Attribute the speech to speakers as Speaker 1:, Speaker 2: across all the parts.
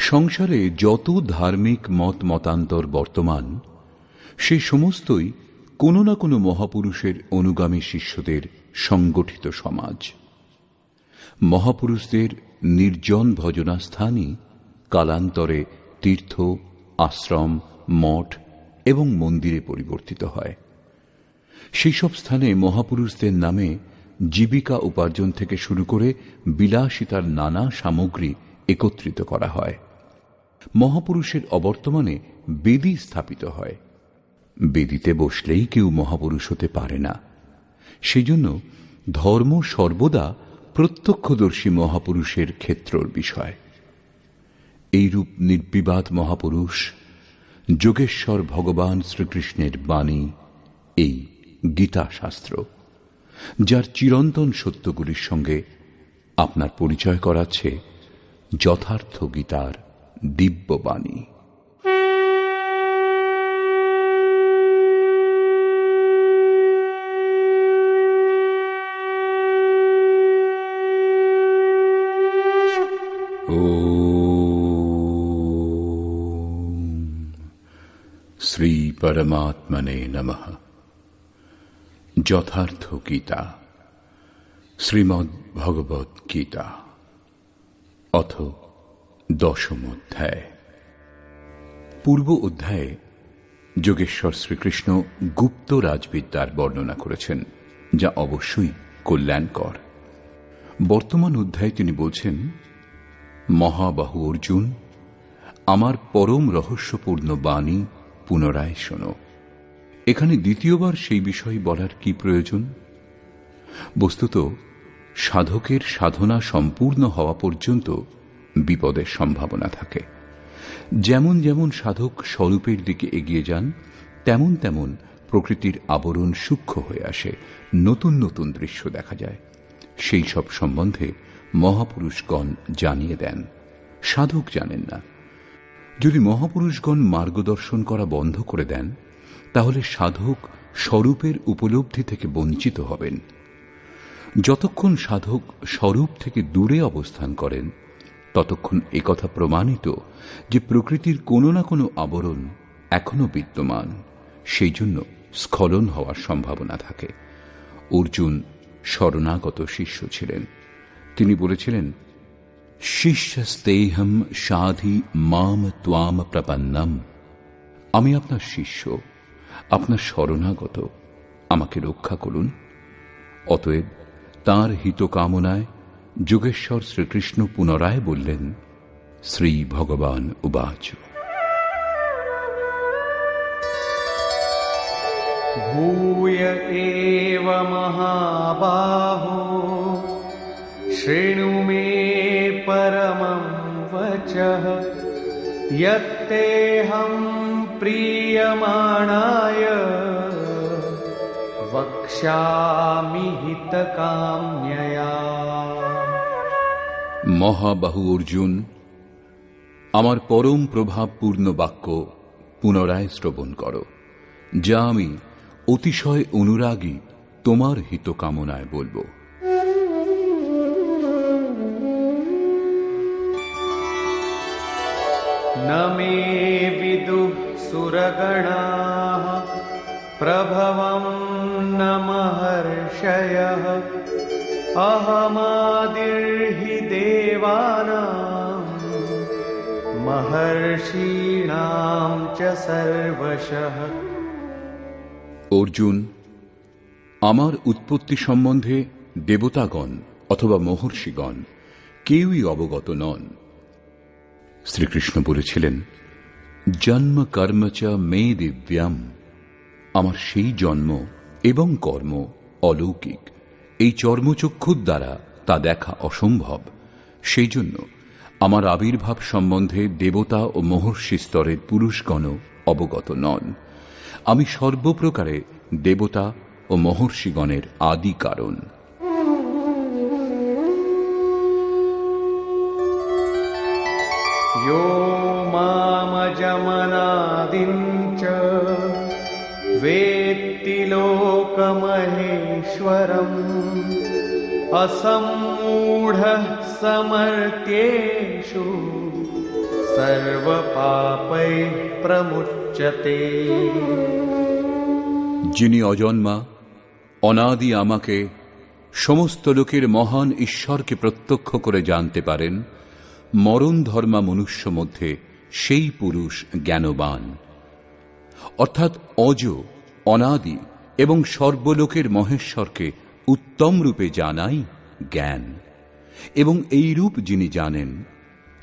Speaker 1: সংসারে যত ধার্মিক মত মতান্তর বর্তমান, সেই সমস্তই কোনো না কোনো মহাপুরুষের অনুগামী শিষ্যদের সংগঠিত সমাজ। মহাপুরুষদের নির্জন ভজনাস্থানই কালান্তরে তীর্থ, আশ্রম, মঠ এবং মন্দিরে পরিবর্তিত হয়। সেই সব স্থানে মহাপুরুষদের নামে জীবিকা উপার্জন থেকে শুরু করে বিলাসিতার নানা সামগ্রী একত্রিত করা হয়। মহাপুরুষের অবর্তমানে বেদী স্থাপিত হয়। বেদীতে বসলেই কেউ মহাপুরুষ হতে পারে না। সেজন্য ধর্ম সর্বদা প্রত্যক্ষদর্শী মহাপুরুষের ক্ষেত্রর বিষয়। এইরূপ নির্বিবাদ মহাপুরুষ যোগেশ্বর ভগবান শ্রীকৃষ্ণের বাণী এই গীতা শাস্ত্র, যার চিরন্তন সত্যগুলির সঙ্গে আপনার পরিচয় করাচ্ছে যথার্থ গীতার দিব্য বাণী। শ্রী পরমাত্মনে নমঃ। যথার্থ গীতা, শ্রীমদ্ ভগবৎ গীতা, অথ দশম অধ্যায়। পূর্ব অধ্যায়ে যোগেশ্বর শ্রীকৃষ্ণ গুপ্ত রাজবিদ্যার বর্ণনা করেছেন, যা অবশ্যই কল্যাণকর। বর্তমান অধ্যায়ে তিনি বলছেন, মহাবাহু অর্জুন, আমার পরম রহস্যপূর্ণ বাণী পুনরায় শোনো। এখানে দ্বিতীয়বার সেই বিষয় বলার কি প্রয়োজন? বস্তুত সাধকের সাধনা সম্পূর্ণ হওয়া পর্যন্ত বিপদের সম্ভাবনা থাকে। যেমন যেমন সাধক স্বরূপের দিকে এগিয়ে যান, তেমন তেমন প্রকৃতির আবরণ সূক্ষ্ম হয়ে আসে, নতুন নতুন দৃশ্য দেখা যায়। সেই সব সম্বন্ধে মহাপুরুষগণ জানিয়ে দেন, সাধক জানেন না। যদি মহাপুরুষগণ মার্গদর্শন করা বন্ধ করে দেন, তাহলে সাধক স্বরূপের উপলব্ধি থেকে বঞ্চিত হবেন। যতক্ষণ সাধক স্বরূপ থেকে দূরে অবস্থান করেন, ততক্ষণ একথা প্রমাণিত যে প্রকৃতির কোনো না কোনো আবরণ এখনো বিদ্যমান, সেই জন্য স্খলন হওয়ার সম্ভাবনা থাকে। অর্জুন শরণাগত শিষ্য ছিলেন। তিনি বলেছিলেন, শিষ্যস্তেহম সাধি মাম ত্বাম প্রপন্নম। আমি আপনার শিষ্য, আপনার শরণাগত, আমাকে রক্ষা করুন। অতএব তাঁর হিতকামনায় যোগেশ্বর শ্রীকৃষ্ণ পুনরায় বললেন, শ্রী ভগবান উবাচ,
Speaker 2: ভূয় এব মহাবাহো শৃণু মে পরমং বচঃ যত্তেহং প্রিয়মাণায় বক্ষ্যামি হিতকাম্যয়া।
Speaker 1: মহাবাহু অর্জুন, আমার পরম প্রভাবপূর্ণ বাক্য পুনরায় শ্রবণ করো, যা আমি অতিশয় অনুরাগী তোমার হিতকামনায় বলবো।
Speaker 2: ন মে বিদুঃ সুরগণাঃ প্রভবং ন মহর্ষয়ঃ অহমাদির্হি দেবানাং মহর্ষীণাং চ সর্বশঃ।
Speaker 1: অর্জুন, আমার উৎপত্তি সম্বন্ধে দেবতাগণ অথবা মহর্ষিগণ কেউই অবগত নন। শ্রীকৃষ্ণ বলেছিলেন, জন্ম কর্ম চ মে দিব্যাম। আমার সেই জন্ম এবং কর্ম অলৌকিক। এই চর্মচক্ষুর দ্বারা তা দেখা অসম্ভব। সেই জন্য আমার আবির্ভাব সম্বন্ধে দেবতা ও মহর্ষি স্তরের পুরুষগণও অবগত নন। আমি সর্বপ্রকারে দেবতা ও মহর্ষিগণের আদি কারণ।
Speaker 2: यो मामजमनादिं च वेत्ति लोकमहेश्वरम् असम्मूढः समर्थ्येषु सर्वपापैः प्रमुच्यते।
Speaker 1: যিনি অজন্মা অনাদি আমাকে সমস্ত লোকের মহান ঈশ্বরকে প্রত্যক্ষ করে জানতে পারেন, মরণ ধর্মা মনুষ্য মধ্যে সেই পুরুষ জ্ঞানবান। অর্থাৎ অজ, অনাদি এবং সর্বলোকের মহেশ্বরকে উত্তম রূপে জানাই জ্ঞান। এবং এই রূপ যিনি জানেন,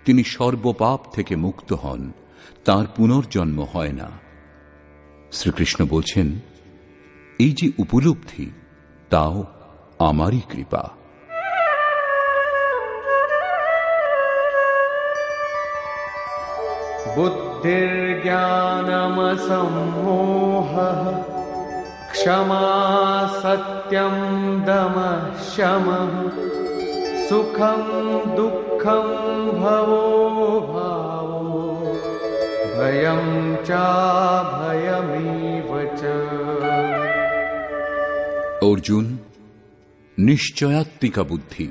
Speaker 1: তিনি সর্বপাপ থেকে মুক্ত হন, তার পুনর্জন্ম হয় না। শ্রীকৃষ্ণ বলছেন, এই যে উপলব্ধি, তাও আমারই কৃপা।
Speaker 2: बुद्धिर्ज्ञानमसम्मोहः क्षमा सत्यं दमः शमः सुखं दुःखं भवो भावो भयं चाभयमेव च।
Speaker 1: অর্জুন, নিশ্চয়াত্মিকা বুদ্ধি,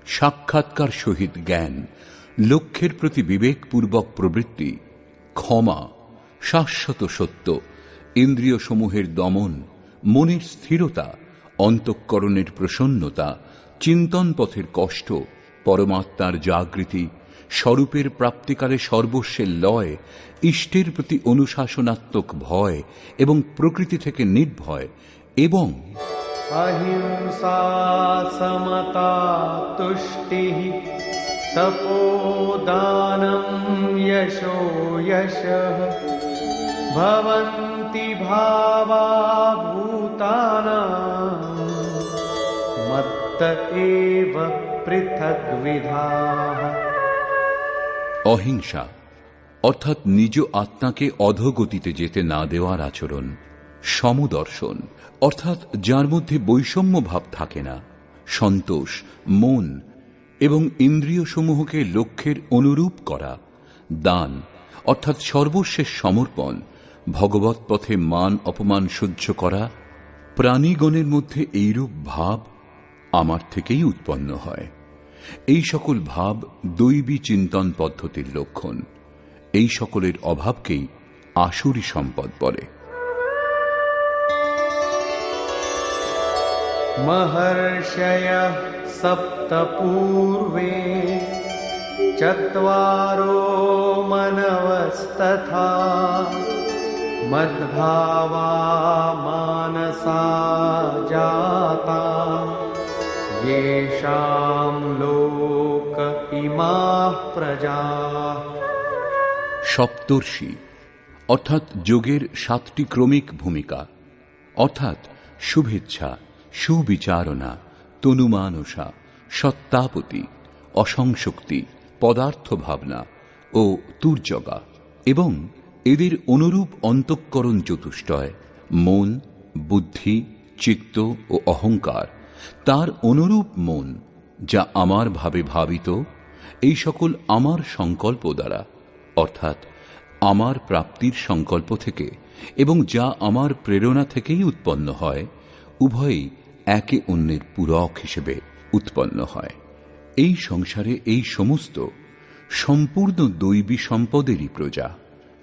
Speaker 1: সাক্ষাৎকার সহিত জ্ঞান, লক্ষ্যের প্রতি বিবেকপূর্বক প্রবৃত্তি, ক্ষমা, শাশ্বত সত্য, ইন্দ্রিয় সমূহের দমন, মনের স্থিরতা, অন্তঃকরণের প্রসন্নতা, চিন্তন পথের কষ্ট, পরমাত্মার জাগৃতি, স্বরূপের প্রাপ্তিকালে সর্বস্বের লয়, ইষ্টের প্রতি অনুশাসনাত্মক ভয় এবং প্রকৃতি থেকে নির্ভয়, এবং
Speaker 2: अहिंसा समता तुष्टिः तपोदानं यशो यशः भवन्ति भावा भूतानां मत्त एव पृथग्विधाः।
Speaker 1: অহিংসা অর্থাৎ নিজ আত্মাকে অধোগতিতে যেতে না দেওয়ার আচরণ, সমদর্শন অর্থাৎ যার মধ্যে বৈষম্য ভাব থাকে না, সন্তোষ, মন এবং ইন্দ্রিয় সমূহকে লক্ষ্যের অনুরূপ করা, দান অর্থাৎ সর্বশেষ সমর্পণ, ভগবৎ পথে মান অপমান সহ্য করা, প্রাণীগণের মধ্যে এইরূপ ভাব আমার থেকেই উৎপন্ন হয়। এই সকল ভাব দৈবী চিন্তন পদ্ধতির লক্ষণ। এই সকলের অভাবকেই আসুরী সম্পদ বলে।
Speaker 2: महर्षयः सप्त पूर्वे चत्वारो मनवस्तथा मद्भावा मानसा जाता येषां लोक इमाः प्रजाः।
Speaker 1: সপ্তর্ষি অর্থাৎ যোগের 7টি ক্রমিক ভূমিকা, অর্থাৎ শুভেচ্ছা, সুবিচারণা, তনুমানসা, সত্তাপতি, অসংশক্তি, পদার্থ ভাবনা ও তুর্যগা, এবং এদের অনুরূপ অন্তঃকরণ চতুষ্টয়, মন, বুদ্ধি, চিত্ত ও অহংকার, তার অনুরূপ মন যা আমার ভাবে ভাবিত, এই সকল আমার সংকল্প দ্বারা অর্থাৎ আমার প্রাপ্তির সংকল্প থেকে এবং যা আমার প্রেরণা থেকেই উৎপন্ন হয়, উভয়ই একে অন্যের পূরক হিসেবে উৎপন্ন হয়। এই সংসারে এই সমস্ত সম্পূর্ণ দৈবী সম্পদেরই প্রজা,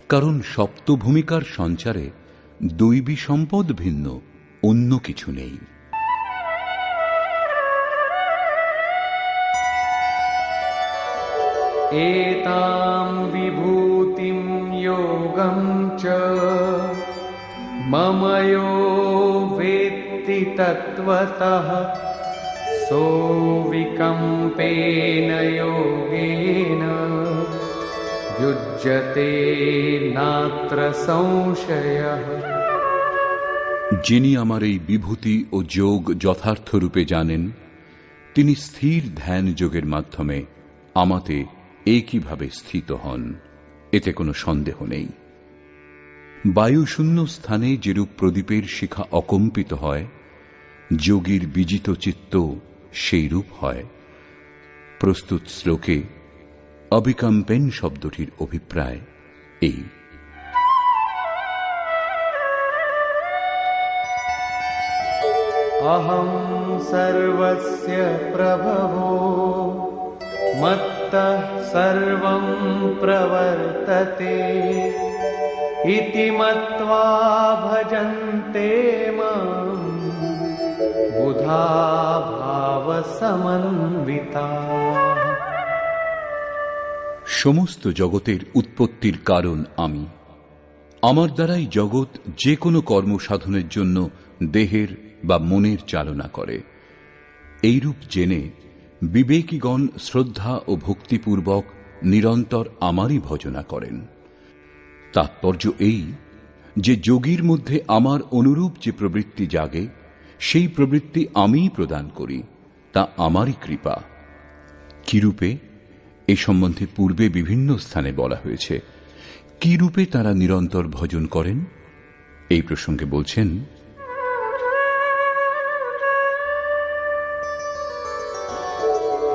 Speaker 1: কারণ সপ্তভূমিকার সঞ্চারে দৈবী সম্পদ ভিন্ন অন্য কিছু নেই।
Speaker 2: एतां विभूतिं योगं च मम यो वेत्ति तत्त्वतः सोऽविकम्पेन योगेन युज्यते नात्र संशयः।
Speaker 1: যিনি আমার এই বিভূতি ও যোগ যথার্থ রূপে জানেন, তিনি স্থির ধ্যান যোগের মাধ্যমে আমাতে একইভাবে স্থিত হন, এতে কোনো সন্দেহ নেই। বায়ুশূন্য স্থানে যেরূপ প্রদীপের শিখা অকম্পিত হয়, যোগীর বিজিত চিত্ত সেই রূপ হয়। প্রস্তুত শ্লোকে অবিকম্পেন শব্দটির অভিপ্রায় এই।
Speaker 2: अहं सर्वस्य प्रभवो मत्त मत्तः सर्वं प्रवर्तते इति मत्वा भजन्ते मां बुधा भावसमन्विताः।
Speaker 1: সমস্ত জগতের উৎপত্তির কারণ আমি। আমার দ্বারাই জগৎ যে কোনো কর্ম সাধনের জন্য দেহের বা মনের চালনা করে। এইরূপ জেনে বিবেকীগণ শ্রদ্ধা ও ভক্তিপূর্বক নিরন্তর আমারই ভজনা করেন। তাৎপর্য এই যে যোগীর মধ্যে আমার অনুরূপ যে প্রবৃত্তি জাগে, সেই প্রবৃত্তি আমিই প্রদান করি, তা আমারই কৃপা। কিরূপে এই সম্বন্ধে পূর্বে বিভিন্ন স্থানে বলা হয়েছে। কি রূপে তারা নিরন্তর ভজন করেন এই প্রসঙ্গে বলছেন,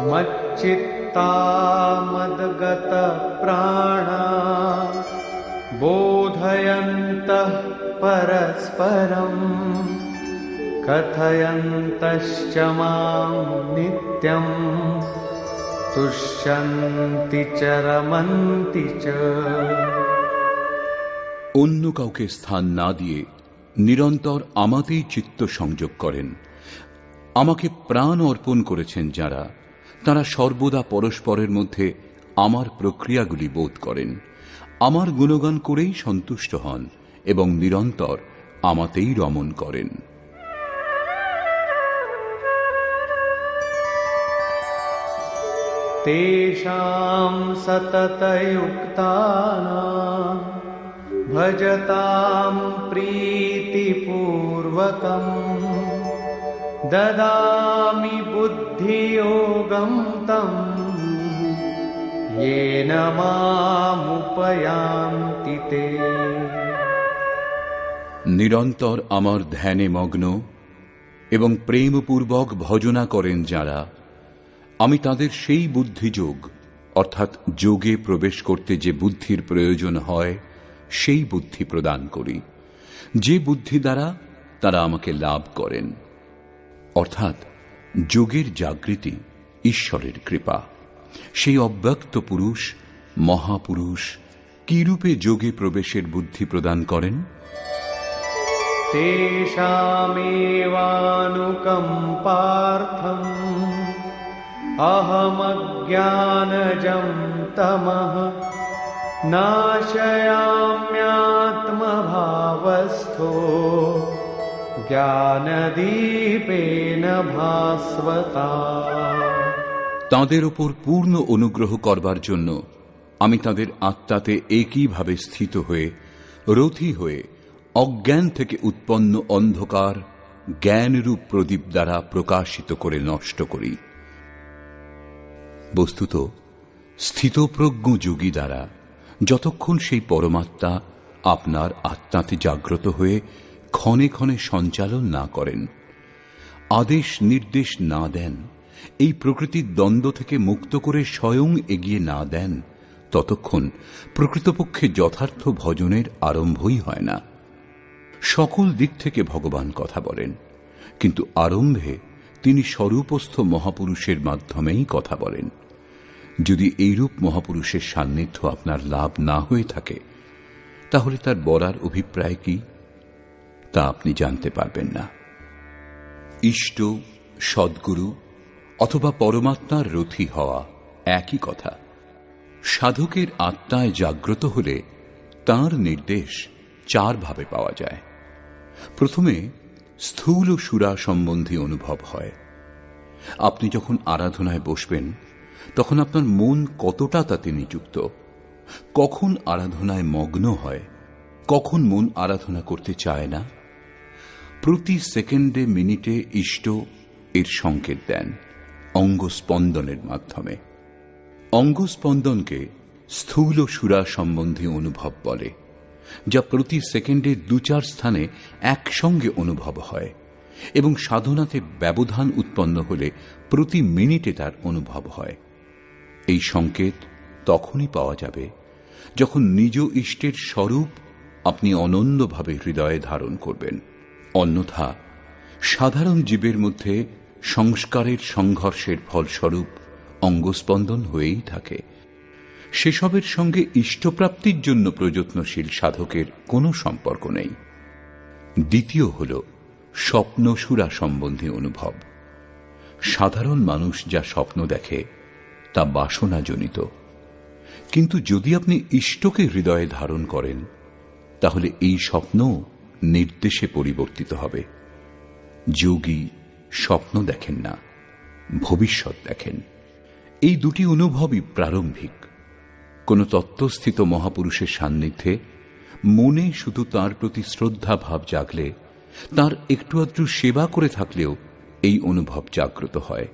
Speaker 2: মচ্চিত্তা মদ্গত প্রাণা বোধয়ন্তঃ পরস্পরম কথয়ন্তশ্চ মাং নিত্যম তুষ্যন্তি চ রমন্তি চ।
Speaker 1: অন্য কাউকে স্থান না দিয়ে নিরন্তর আমাতেই চিত্ত সংযোগ করেন। আমাকে প্রাণ অর্পণ করেছেন যারা, তারা সর্বদা পরস্পরের মধ্যে আমার প্রক্রিয়াগুলি বোধ করেন, আমার গুণগান করেই সন্তুষ্ট হন এবং নিরন্তর আমাতেই রমণ করেন।
Speaker 2: তেষাং সততযুক্তানাং ভজতাং প্রীতিপূর্বকং দদামি বুদ্ধিযোগং তং येन मामुपयान्ति ते।
Speaker 1: নিরন্তর আমার ধ্যানে মগ্ন এবং প্রেমপূর্বক ভজনা করেন যারা, আমি তাদের সেই বুদ্ধিযোগ অর্থাৎ যোগে প্রবেশ করতে যে বুদ্ধির প্রয়োজন হয় সেই বুদ্ধি প্রদান করি, যে বুদ্ধি দ্বারা তারা আমাকে লাভ করেন। অর্থাৎ যোগের জাগৃতি ঈশ্বরের কৃপা। সেই অব্যক্ত পুরুষ মহাপুরুষ কিরূপে যোগে প্রবেশের বুদ্ধি প্রদান করেন?
Speaker 2: তেষামেবানুকম্পার্থম অহমজ্ঞানজং তমঃ নাশয়াম্যাত্মভাবস্থো জ্ঞানদীপেন ভাস্বতা।
Speaker 1: তাঁদের ওপর পূর্ণ অনুগ্রহ করবার জন্য আমি তাদের আত্মাতে একইভাবে স্থিত হয়ে রথী হয়ে অজ্ঞান থেকে উৎপন্ন অন্ধকার জ্ঞানরূপ প্রদীপ দ্বারা প্রকাশিত করে নষ্ট করি। বস্তুত স্থিতপ্রজ্ঞ যোগী দ্বারা যতক্ষণ সেই পরমাত্মা আপনার আত্মাতে জাগ্রত হয়ে ক্ষণে ক্ষণে সঞ্চালন না করেন, আদেশ নির্দেশ না দেন, এই প্রকৃতির দ্বন্দ্ব থেকে মুক্ত করে স্বয়ং এগিয়ে না দেন, ততক্ষণ প্রকৃতপক্ষে যথার্থ ভজনের আরম্ভই হয় না। সকল দিক থেকে ভগবান কথা বলেন, কিন্তু আরম্ভে তিনি স্বরূপস্থ মহাপুরুষের মাধ্যমেই কথা বলেন। যদি এইরূপ মহাপুরুষের সান্নিধ্য আপনার লাভ না হয়ে থাকে, তাহলে তার বলার অভিপ্রায় কি তা আপনি জানতে পারবেন না। ইষ্ট, সদ্গুরু অথবা পরমাত্মার রথী হওয়া একই কথা। সাধকের আত্মায় জাগ্রত হলে তাঁর নির্দেশ চার ভাবে পাওয়া যায়। প্রথমে স্থূল সুরা সম্বন্ধী অনুভব হয়। আপনি যখন আরাধনায় বসবেন তখন আপনার মন কতটা তাতে নিযুক্ত, কখন আরাধনায় মগ্ন হয়, কখন মন আরাধনা করতে চায় না, প্রতি সেকেন্ডে মিনিটে ইষ্ট এর সংকেত দেন অঙ্গস্পন্দনের মাধ্যমে। অঙ্গস্পন্দনকে স্থূল সুরা সম্বন্ধী অনুভব বলে, যা প্রতি সেকেন্ডে ২-৪ স্থানে একসঙ্গে অনুভব হয় এবং সাধনাতে ব্যবধান উৎপন্ন হলে প্রতি মিনিটে তার অনুভব হয়। এই সংকেত তখনই পাওয়া যাবে যখন নিজ ইষ্টের স্বরূপ আপনি অনন্যভাবে হৃদয়ে ধারণ করবেন। অন্যথা সাধারণ জীবের মধ্যে সংস্কারের সংঘর্ষের ফলস্বরূপ অঙ্গস্পন্দন হয়েই থাকে। সেসবের সঙ্গে ইষ্টপ্রাপ্তির জন্য প্রযত্নশীল সাধকের কোনো সম্পর্ক নেই। দ্বিতীয় হল স্বপ্নসুরা সম্বন্ধী অনুভব। সাধারণ মানুষ যা স্বপ্ন দেখে তা বাসনাজনিত, কিন্তু যদি আপনি ইষ্টকে হৃদয়ে ধারণ করেন তাহলে এই স্বপ্ন নির্দেশে পরিবর্তিত হবে। যোগী স্বপ্ন দেখেন না, ভবিষ্যৎ দেখেন। এই দুটি অনুভবই প্রারম্ভিক। কোন তত্ত্বস্থিত মহাপুরুষের সান্নিধ্যে মনে শুধু তাঁর প্রতি শ্রদ্ধা ভাব জাগলে, তাঁর একটু আধটু সেবা করে থাকলেও এই অনুভব জাগ্রত হয়।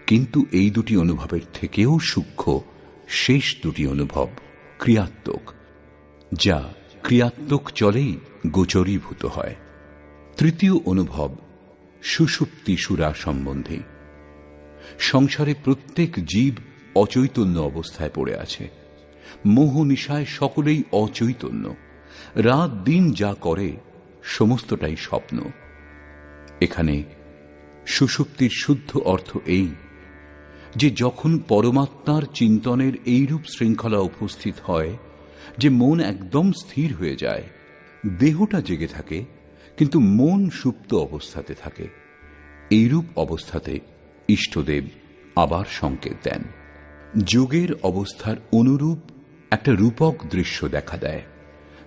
Speaker 1: কিন্তু এই দুটি অনুভবের থেকেও সূক্ষ্ম শেষ দুটি অনুভব ক্রিয়াত্মক, যা ক্রিয়াত্মক চলেই গোচরীভূত হয়। তৃতীয় অনুভব সুষুপ্তি সুরা সম্বন্ধী। সংসারে প্রত্যেক জীব অচৈতন্য অবস্থায় পড়ে আছে। মোহ নিশায় সকলেই অচৈতন্য। রাত দিন যা করে সমস্তটাই স্বপ্ন। এখানে সুষুপ্তির শুদ্ধ অর্থ এই যে যখন পরমাত্মার চিন্তনের এইরূপ শৃঙ্খলা উপস্থিত হয় যে মন একদম স্থির হয়ে যায়, দেহটা জেগে থাকে কিন্তু মন সুপ্ত অবস্থাতে থাকে, এইরূপ অবস্থাতে ইষ্টদেব আবার সংকেত দেন। যোগের অবস্থার অনুরূপ একটা রূপক দৃশ্য দেখা দেয়,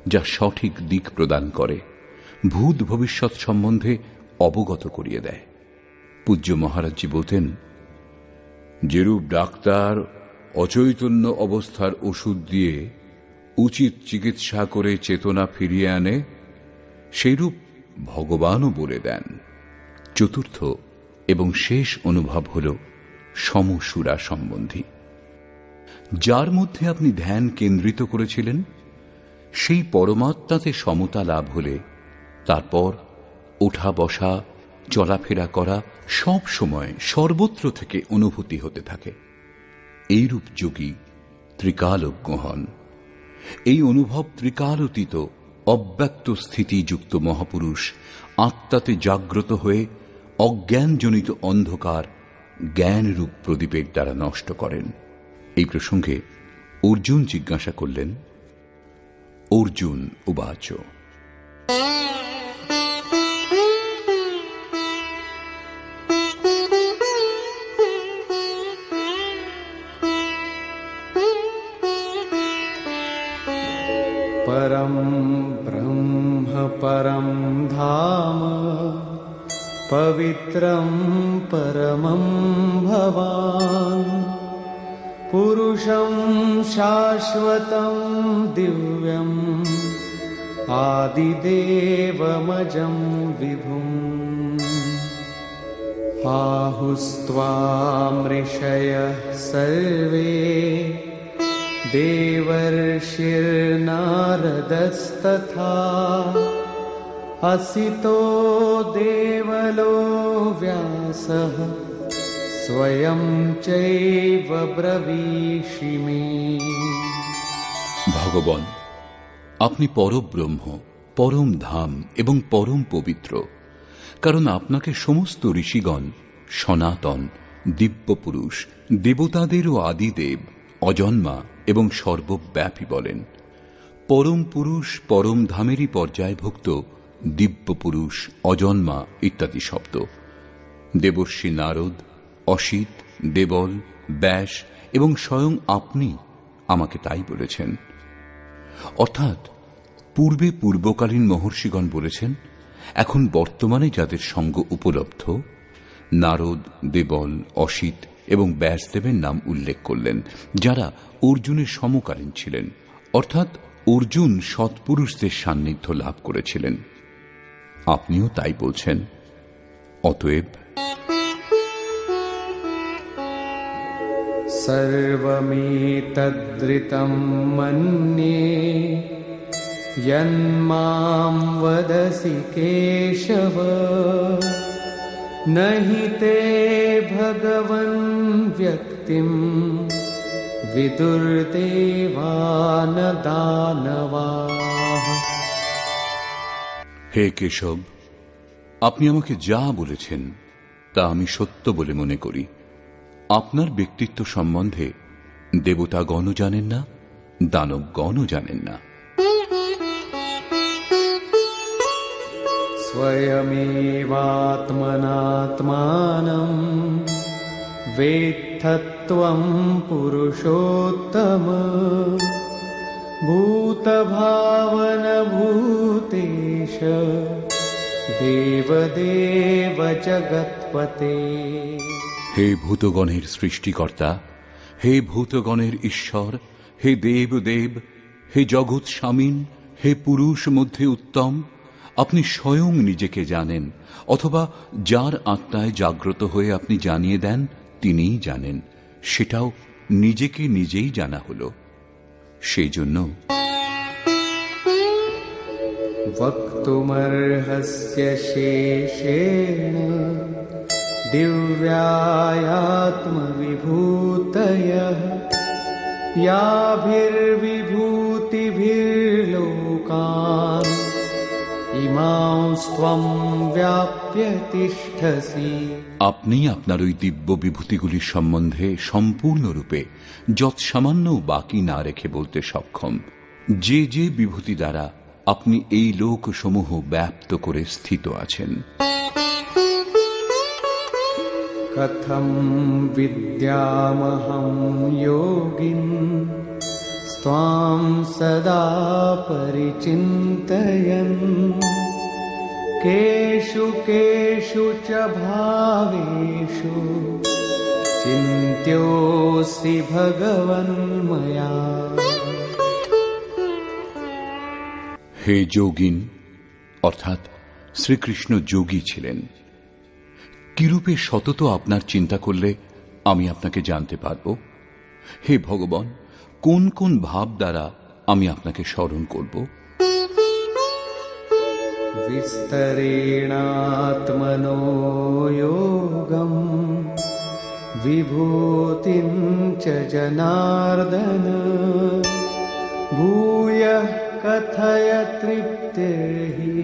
Speaker 1: যা সঠিক দিক প্রদান করে, ভূত ভবিষ্যৎ সম্বন্ধে অবগত করিয়ে দেয়। পূজ্য মহারাজজি বলতেন, যেরূপ ডাক্তার অচৈতন্য অবস্থার ওষুধ দিয়ে উচিত চিকিৎসা করে চেতনা ফিরিয়ে আনে, সেইরূপ ভগবানও বলে দেন। চতুর্থ এবং শেষ অনুভব হল সমসুরা সম্বন্ধী। যার মধ্যে আপনি ধ্যান কেন্দ্রিত করেছিলেন সেই পরমাত্মাতে সমতা লাভ হলে তারপর ওঠা বসা চলাফেরা করা সব সময় সর্বত্র থেকে অনুভূতি হতে থাকে। এইরূপ যোগী ত্রিকালজ্ঞ হন। এই অনুভব ত্রিকালতীত অব্যক্ত স্থিতিযুক্ত মহাপুরুষ আত্মাতে জাগ্রত হয়ে অজ্ঞানজনিত অন্ধকার জ্ঞানরূপ প্রদীপের দ্বারা নষ্ট করেন। এই প্রসঙ্গে অর্জুন জিজ্ঞাসা করলেন, অর্জুন উবাচ,
Speaker 2: परं ब्रह्म परं धाम पवित्रं परमं भवान् पुरुषं शाश्वतं दिव्यम् आदिदेवमजं विभुम् आहुस्त्वामृषयः सर्वे देवर्षिर्नारदस्तथा असितो देवलो व्यासः स्वयं चैव ब्रवीषि मे।
Speaker 1: ভগবান, আপনি পরব্রহ্ম, পরম ধাম এবং পরম পবিত্র, কারণ আপনাকে সমস্ত ঋষিগণ সনাতন, দিব্য পুরুষ, দেবতাদেরও আদিদেব, অজন্মা এবং সর্বব্যাপী বলেন। পরম পুরুষ পরম ধামেরই পর্যায়ভুক্ত দিব্য পুরুষ, অজন্মা ইত্যাদি শব্দ দেবর্ষি নারদ, অসিত, দেবল, ব্যাস এবং স্বয়ং আপনি আমাকে তাই বলেছেন। অর্থাৎ পূর্বে পূর্বকালীন মহর্ষিগণ বলেছেন, এখন বর্তমানে যাদের সঙ্গ উপলব্ধ নারদ, দেবল, অসিত এবং ব্যাসদেবের নাম উল্লেখ করলেন, যারা অর্জুনের সমকালীন ছিলেন। অর্থাৎ অর্জুন সৎপুরুষদের সান্নিধ্য লাভ করেছিলেন। আপনিও তাই বলছেন। অতএব
Speaker 2: सर्वमेतद्रितं मन्ये यन्मां वदसि केशव न हि ते भगवन् व्यक्तिं विदुर्देवान दानवाः।
Speaker 1: হে কেশব, আপনি আমাকে যা বলেছেন তা আমি সত্য বলে মনে করি। আপনার ব্যক্তিত্ব সম্বন্ধে দেবতাগণও জানেন না, দানবগণও জানেন না।
Speaker 2: स्वयमेवात्मनात्मानं वेत्थत्वं पुरुषोत्तम भूतभावनभूतेश देवदेव जगत्पते।
Speaker 1: হে ভূতগণের সৃষ্টিকর্তা, হে ভূতগণের ঈশ্বর, হে দেবদেব, হে জগৎ স্বামীন, হে পুরুষ মধ্যে উত্তম, আপনি স্বয়ং নিজেকে জানেন, অথবা যার আত্মায় জাগ্রত হয়ে আপনি জানিয়ে দেন তিনিই জানেন, সেটাও নিজেকে নিজেই জানা হল। সেই জন্য
Speaker 2: वक्तुमर्हस्य शेषेण दिव्यायात्मविभूतयः याभिर्विभूतिभिर्लोकान् इमांस्त्वं व्याप्य तिष्ठसि।
Speaker 1: আপনি আপনার ওই দিব্য বিভূতিগুলির সম্বন্ধে সম্পূর্ণরূপে যৎসামান্য বাকি না রেখে বলতে সক্ষম। যে যে বিভূতি দ্বারা আপনি এই লোকসমূহ ব্যাপ্ত করে স্থিত আছেন।
Speaker 2: कथं विद्यामहं योगिन् स्वां सदा परिचिन्तयन् केषु केषु च भावेषु चिन्त्योऽसि भगवन्मया।
Speaker 1: হে যোগিন, অর্থাৎ শ্রীকৃষ্ণ যোগী ছিলেন। কিরূপে সতত আপনার চিন্তা করলে আমি আপনাকে জানতে পারব? হে ভগবান, কোন কোন ভাব দ্বারা আমি আপনাকে স্মরণ করব?
Speaker 2: विस्तरेणात्मनो योगं विभूतिं च जनार्दन भूयः कथय तृप्तिर्हि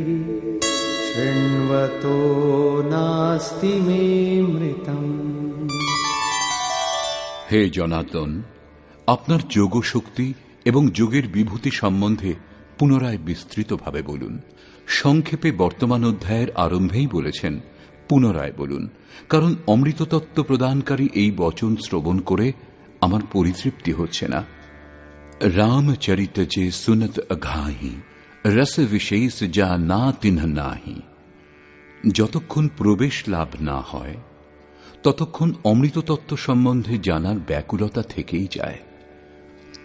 Speaker 2: शृण्वतो नास्ति मे मृतम्।
Speaker 1: হে জনার্দন, আপনার যোগ শক্তি এবং যোগের বিভূতি সম্বন্ধে পুনরায় বিস্তৃতভাবে বলুন। সংক্ষেপে বর্তমান অধ্যায়ের আরম্ভেই বলেছেন, পুনরায় বলুন, কারণ অমৃততত্ত্ব প্রদানকারী এই বচন শ্রবণ করে আমার পরিতৃপ্তি হচ্ছে না। রামচরিত যে সুনত অঘাহি রস বিশেষ যা না তিন্হ নাহি। যতক্ষণ প্রবেশ লাভ না হয় ততক্ষণ অমৃততত্ত্ব সম্বন্ধে জানার ব্যাকুলতা থেকেই যায়।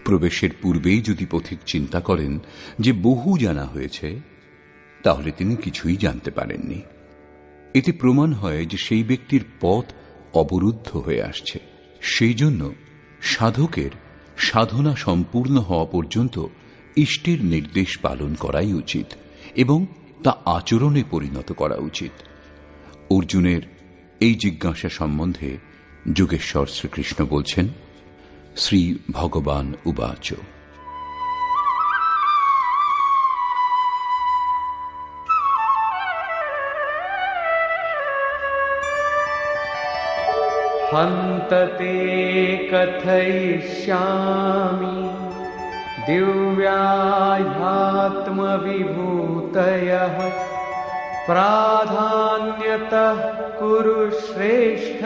Speaker 1: প্রবেশের পূর্বেই যদি পথিক চিন্তা করেন যে বহু জানা হয়েছে, তাহলে তিনি কিছুই জানতে পারেননি। এতে প্রমাণ হয় যে সেই ব্যক্তির পথ অবরুদ্ধ হয়ে আসছে। সেই জন্য সাধকের সাধনা সম্পূর্ণ হওয়া পর্যন্ত ইষ্টের নির্দেশ পালন করাই উচিত এবং তা আচরণে পরিণত করা উচিত। অর্জুনের এই জিজ্ঞাসা সম্বন্ধে যোগেশ্বর শ্রীকৃষ্ণ বলছেন, শ্রী ভগবান উবাচ
Speaker 2: हन्तते कथयिष्यामि दिव्याह्यात्मविभूतयः प्राधान्यतः कुरु श्रेष्ठ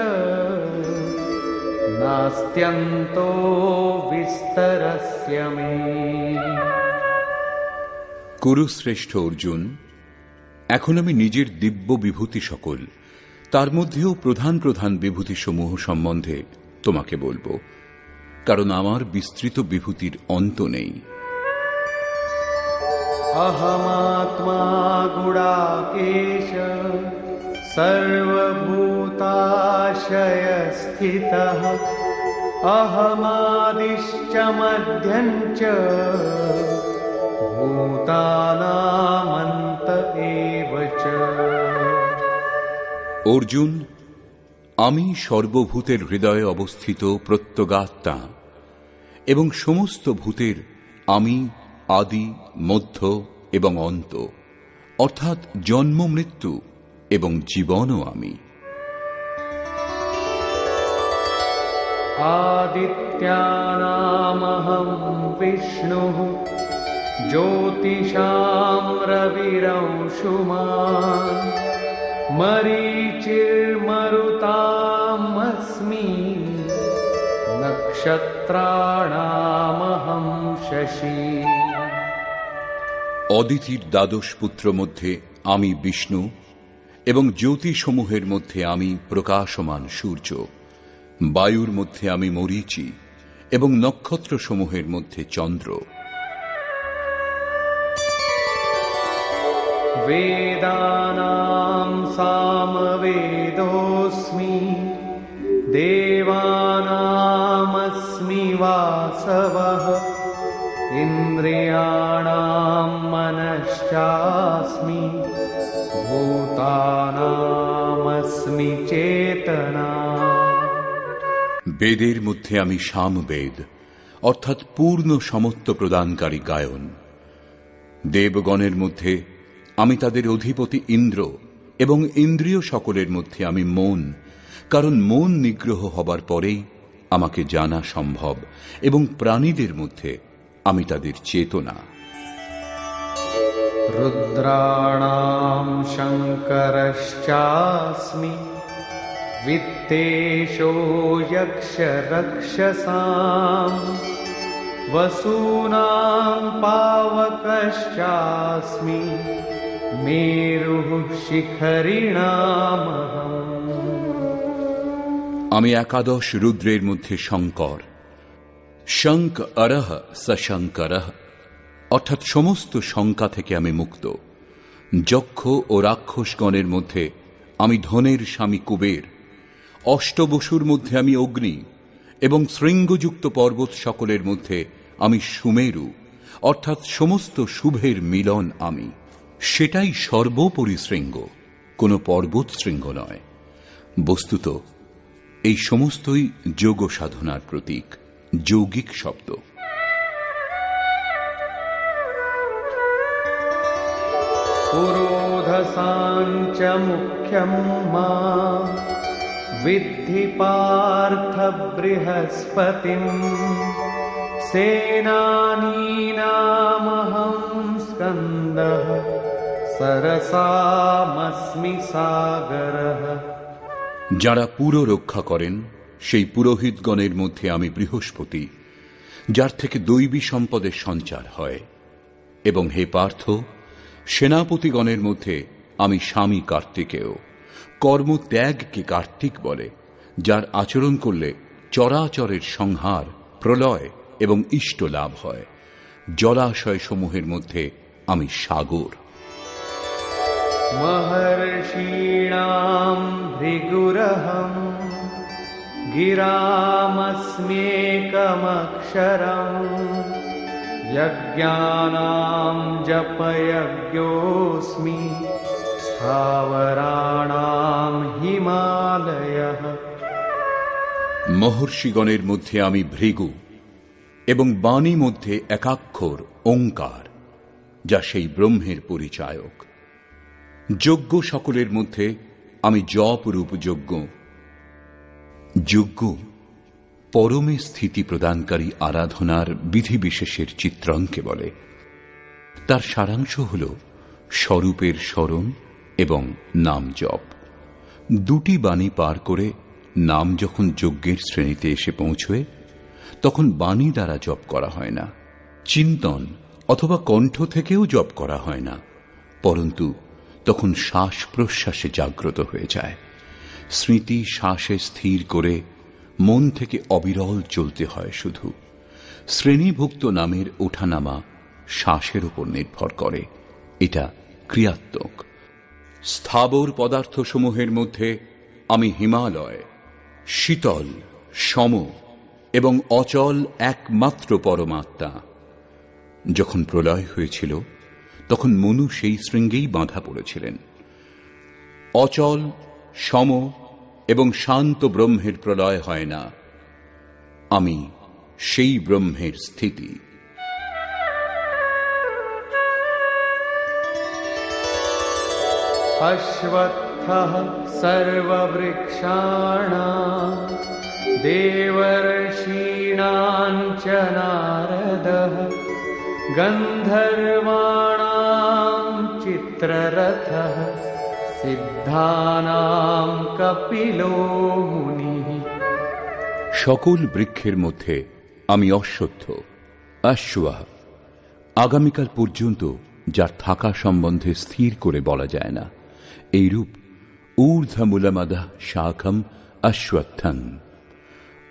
Speaker 2: नास्त्यन्तो विस्तरस्य मे।
Speaker 1: কুরুশ্রেষ্ঠ অর্জুন, এখন আমি নিজের দিব্য বিভূতি সকল, তার মধ্যেও প্রধান প্রধান বিভূতিসমূহ সম্বন্ধে তোমাকে বলবো, কারণ আমার বিস্তৃত বিভূতির অন্ত নেই।
Speaker 2: अहमात्मा गुडाकेश सर्वभूताशयस्थितः अहमादिश्च मध्यञ्च भूतानामन्त एव च।
Speaker 1: অর্জুন, আমি সর্বভূতের হৃদয়ে অবস্থিত প্রত্যগাত্মা এবং সমস্ত ভূতের আমি আদি, মধ্য এবং অন্ত, অর্থাৎ জন্ম, মৃত্যু এবং জীবনও আমি।
Speaker 2: आदित्यानामहं विष्णुः ज्योतिषां रविरंशुमान् मरीचिर्मरुतामस्मि नक्षत्राणामहं शशि।
Speaker 1: অদিতির দ্বাদশ পুত্র মধ্যে আমি বিষ্ণু এবং জ্যোতিসমূহের মধ্যে আমি প্রকাশমান সূর্য, বায়ুর মধ্যে আমি মরীচি এবং নক্ষত্রসমূহের মধ্যে চন্দ্র।
Speaker 2: वेदानां सामवेदोऽस्मि देवानामस्मि वासवः इन्द्रियाणां मनश्चास्मि भूतानामस्मि चेतना।
Speaker 1: বেদের মধ্যে আমি সামবেদ অর্থাৎ পূর্ণ সমত্ব প্রদানকারী গায়ন। দেবগণের মধ্যে আমি তাদের অধিপতি ইন্দ্র এবং ইন্দ্রিয় সকলের মধ্যে আমি মন, কারণ মন নিগ্রহ হবার পরেই আমাকে জানা সম্ভব, এবং প্রাণীদের মধ্যে আমি তাদের চেতনা।
Speaker 2: रुद्राणां शङ्करश्चास्मि वित्तेषो यक्षरक्षसां वसूनां पावकश्चास्मि मेरुः शिखरिणामहम्।
Speaker 1: আমি একাদশ রুদ্রের মধ্যে শঙ্কর। শঙ্ক অরহ সশঙ্করঃ অর্থাৎ সমস্ত শঙ্কা থেকে আমি মুক্ত। যক্ষ ও রাক্ষসগণের মধ্যে আমি ধনের স্বামী কুবের। অষ্টবসুর মধ্যে আমি অগ্নি এবং শৃঙ্গযুক্ত পর্বত সকলের মধ্যে আমি সুমেরু, অর্থাৎ সমস্ত শুভের মিলন আমি। সেটাই সর্বোপরি শৃঙ্গ, কোনো পর্বত শৃঙ্গ নয়। বস্তুত এই সমস্তই যোগ সাধনার প্রতীক, যৌগিক শব্দ।
Speaker 2: पुरोधसाञ्च मुख्यं मां विद्धि पार्थ बृहस्पतिं सेनानीनामहं स्कन्दः सरसामस्मि सागरः।
Speaker 1: যারা পুরো রক্ষা করেন সেই পুরোহিতগণের মধ্যে আমি বৃহস্পতি, যার থেকে দৈবী সম্পদের সঞ্চার হয়। এবং হে পার্থ, সেনাপতিগণের মধ্যে আমি স্বামী কার্তিকেয়। কর্মত্যাগকে কার্তিক বলে, যার আচরণ করলে চরাচরের সংহার, প্রলয় এবং ইষ্ট লাভ হয়। জলাশয় সমূহের মধ্যে আমি সাগর।
Speaker 2: महर्षीणां भृगुरहं गिरामस्म्येकमक्षरम् यज्ञानां जपयज्ञोऽस्मि स्थावराणां हिमालयः।
Speaker 1: মহর্ষিগণের মধ্যে আমি ভৃগু এবং বাণী মধ্যে একাক্ষর ওঙ্কার, যা সেই ব্রহ্মের পরিচায়ক। যজ্ঞ সকলের মধ্যে আমি জপ রূপ যজ্ঞ। যজ্ঞ পরমে স্থিতি প্রদানকারী আরাধনার বিধিবিশেষের চিত্রণকে বলে। তার সারাংশ হল স্বরূপের স্মরণ এবং নাম জপ। দুটি বাণী পার করে নাম যখন যজ্ঞের শ্রেণীতে এসে পৌঁছয়, তখন বাণী দ্বারা জপ করা হয় না, চিন্তন অথবা কণ্ঠ থেকেও জপ করা হয় না, পরন্তু তখন শ্বাস প্রশ্বাসে জাগ্রত হয়ে যায়। স্মৃতি শ্বাসে স্থির করে মন থেকে অবিরল চলতে হয় শুধু। শ্রেণীভুক্ত নামের ওঠানামা শ্বাসের উপর নির্ভর করে, এটা ক্রিয়াত্মক। স্থাবর পদার্থসমূহের মধ্যে আমি হিমালয়, শীতল, সম এবং অচল একমাত্র পরমাত্মা। যখন প্রলয় হয়েছিল তখন মনু সেই শৃঙ্গেই বাঁধা পড়েছিলেন। অচল, সম এবং শান্ত ব্রহ্মের প্রলয় হয় না, আমি সেই ব্রহ্মের স্থিতি।
Speaker 2: अश्वत्थामा अश्वत्थः सर्ववृक्षाणां देवर्षीणां च नारदः गन्धर्वाणां चित्ररथः सिद्धानां कपिलो मुनिः।
Speaker 1: সকল বৃক্ষের মধ্যে আমি অশ্বত্থ, অশ্ব, আগামীকাল পর্যন্ত যার থাকা সম্বন্ধে স্থির করে বলা যায় না। এইরূপ ঊর্ধ্বমূলমদঃ শাখম অশ্বত্থং,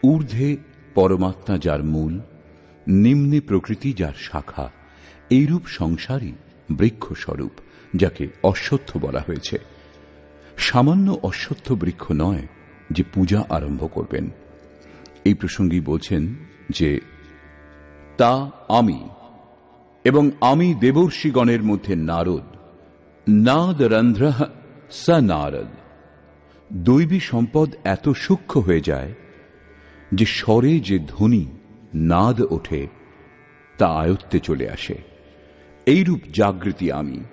Speaker 1: ঊর্ধ্বে পরমাত্মা যার মূল, নিম্নে প্রকৃতি যার শাখা, এইরূপ সংসারই বৃক্ষস্বরূপ, যাকে অশ্বত্থ বলা হয়েছে। সামান্য অশ্বত্থ বৃক্ষ নয় যে পূজা আরম্ভ করবেন। এই প্রসঙ্গেই বলছেন যে তা আমি, এবং আমি দেবর্ষিগণের মধ্যে নারদ, নাদরন্ধ্র স নারদ। দৈবী সম্পদ এত সূক্ষ্ম হয়ে যায় যে স্বরে যে ধ্বনি নাদ ওঠে তা আয়ত্তে চলে আসে। এইরূপ জাগৃতি আমি।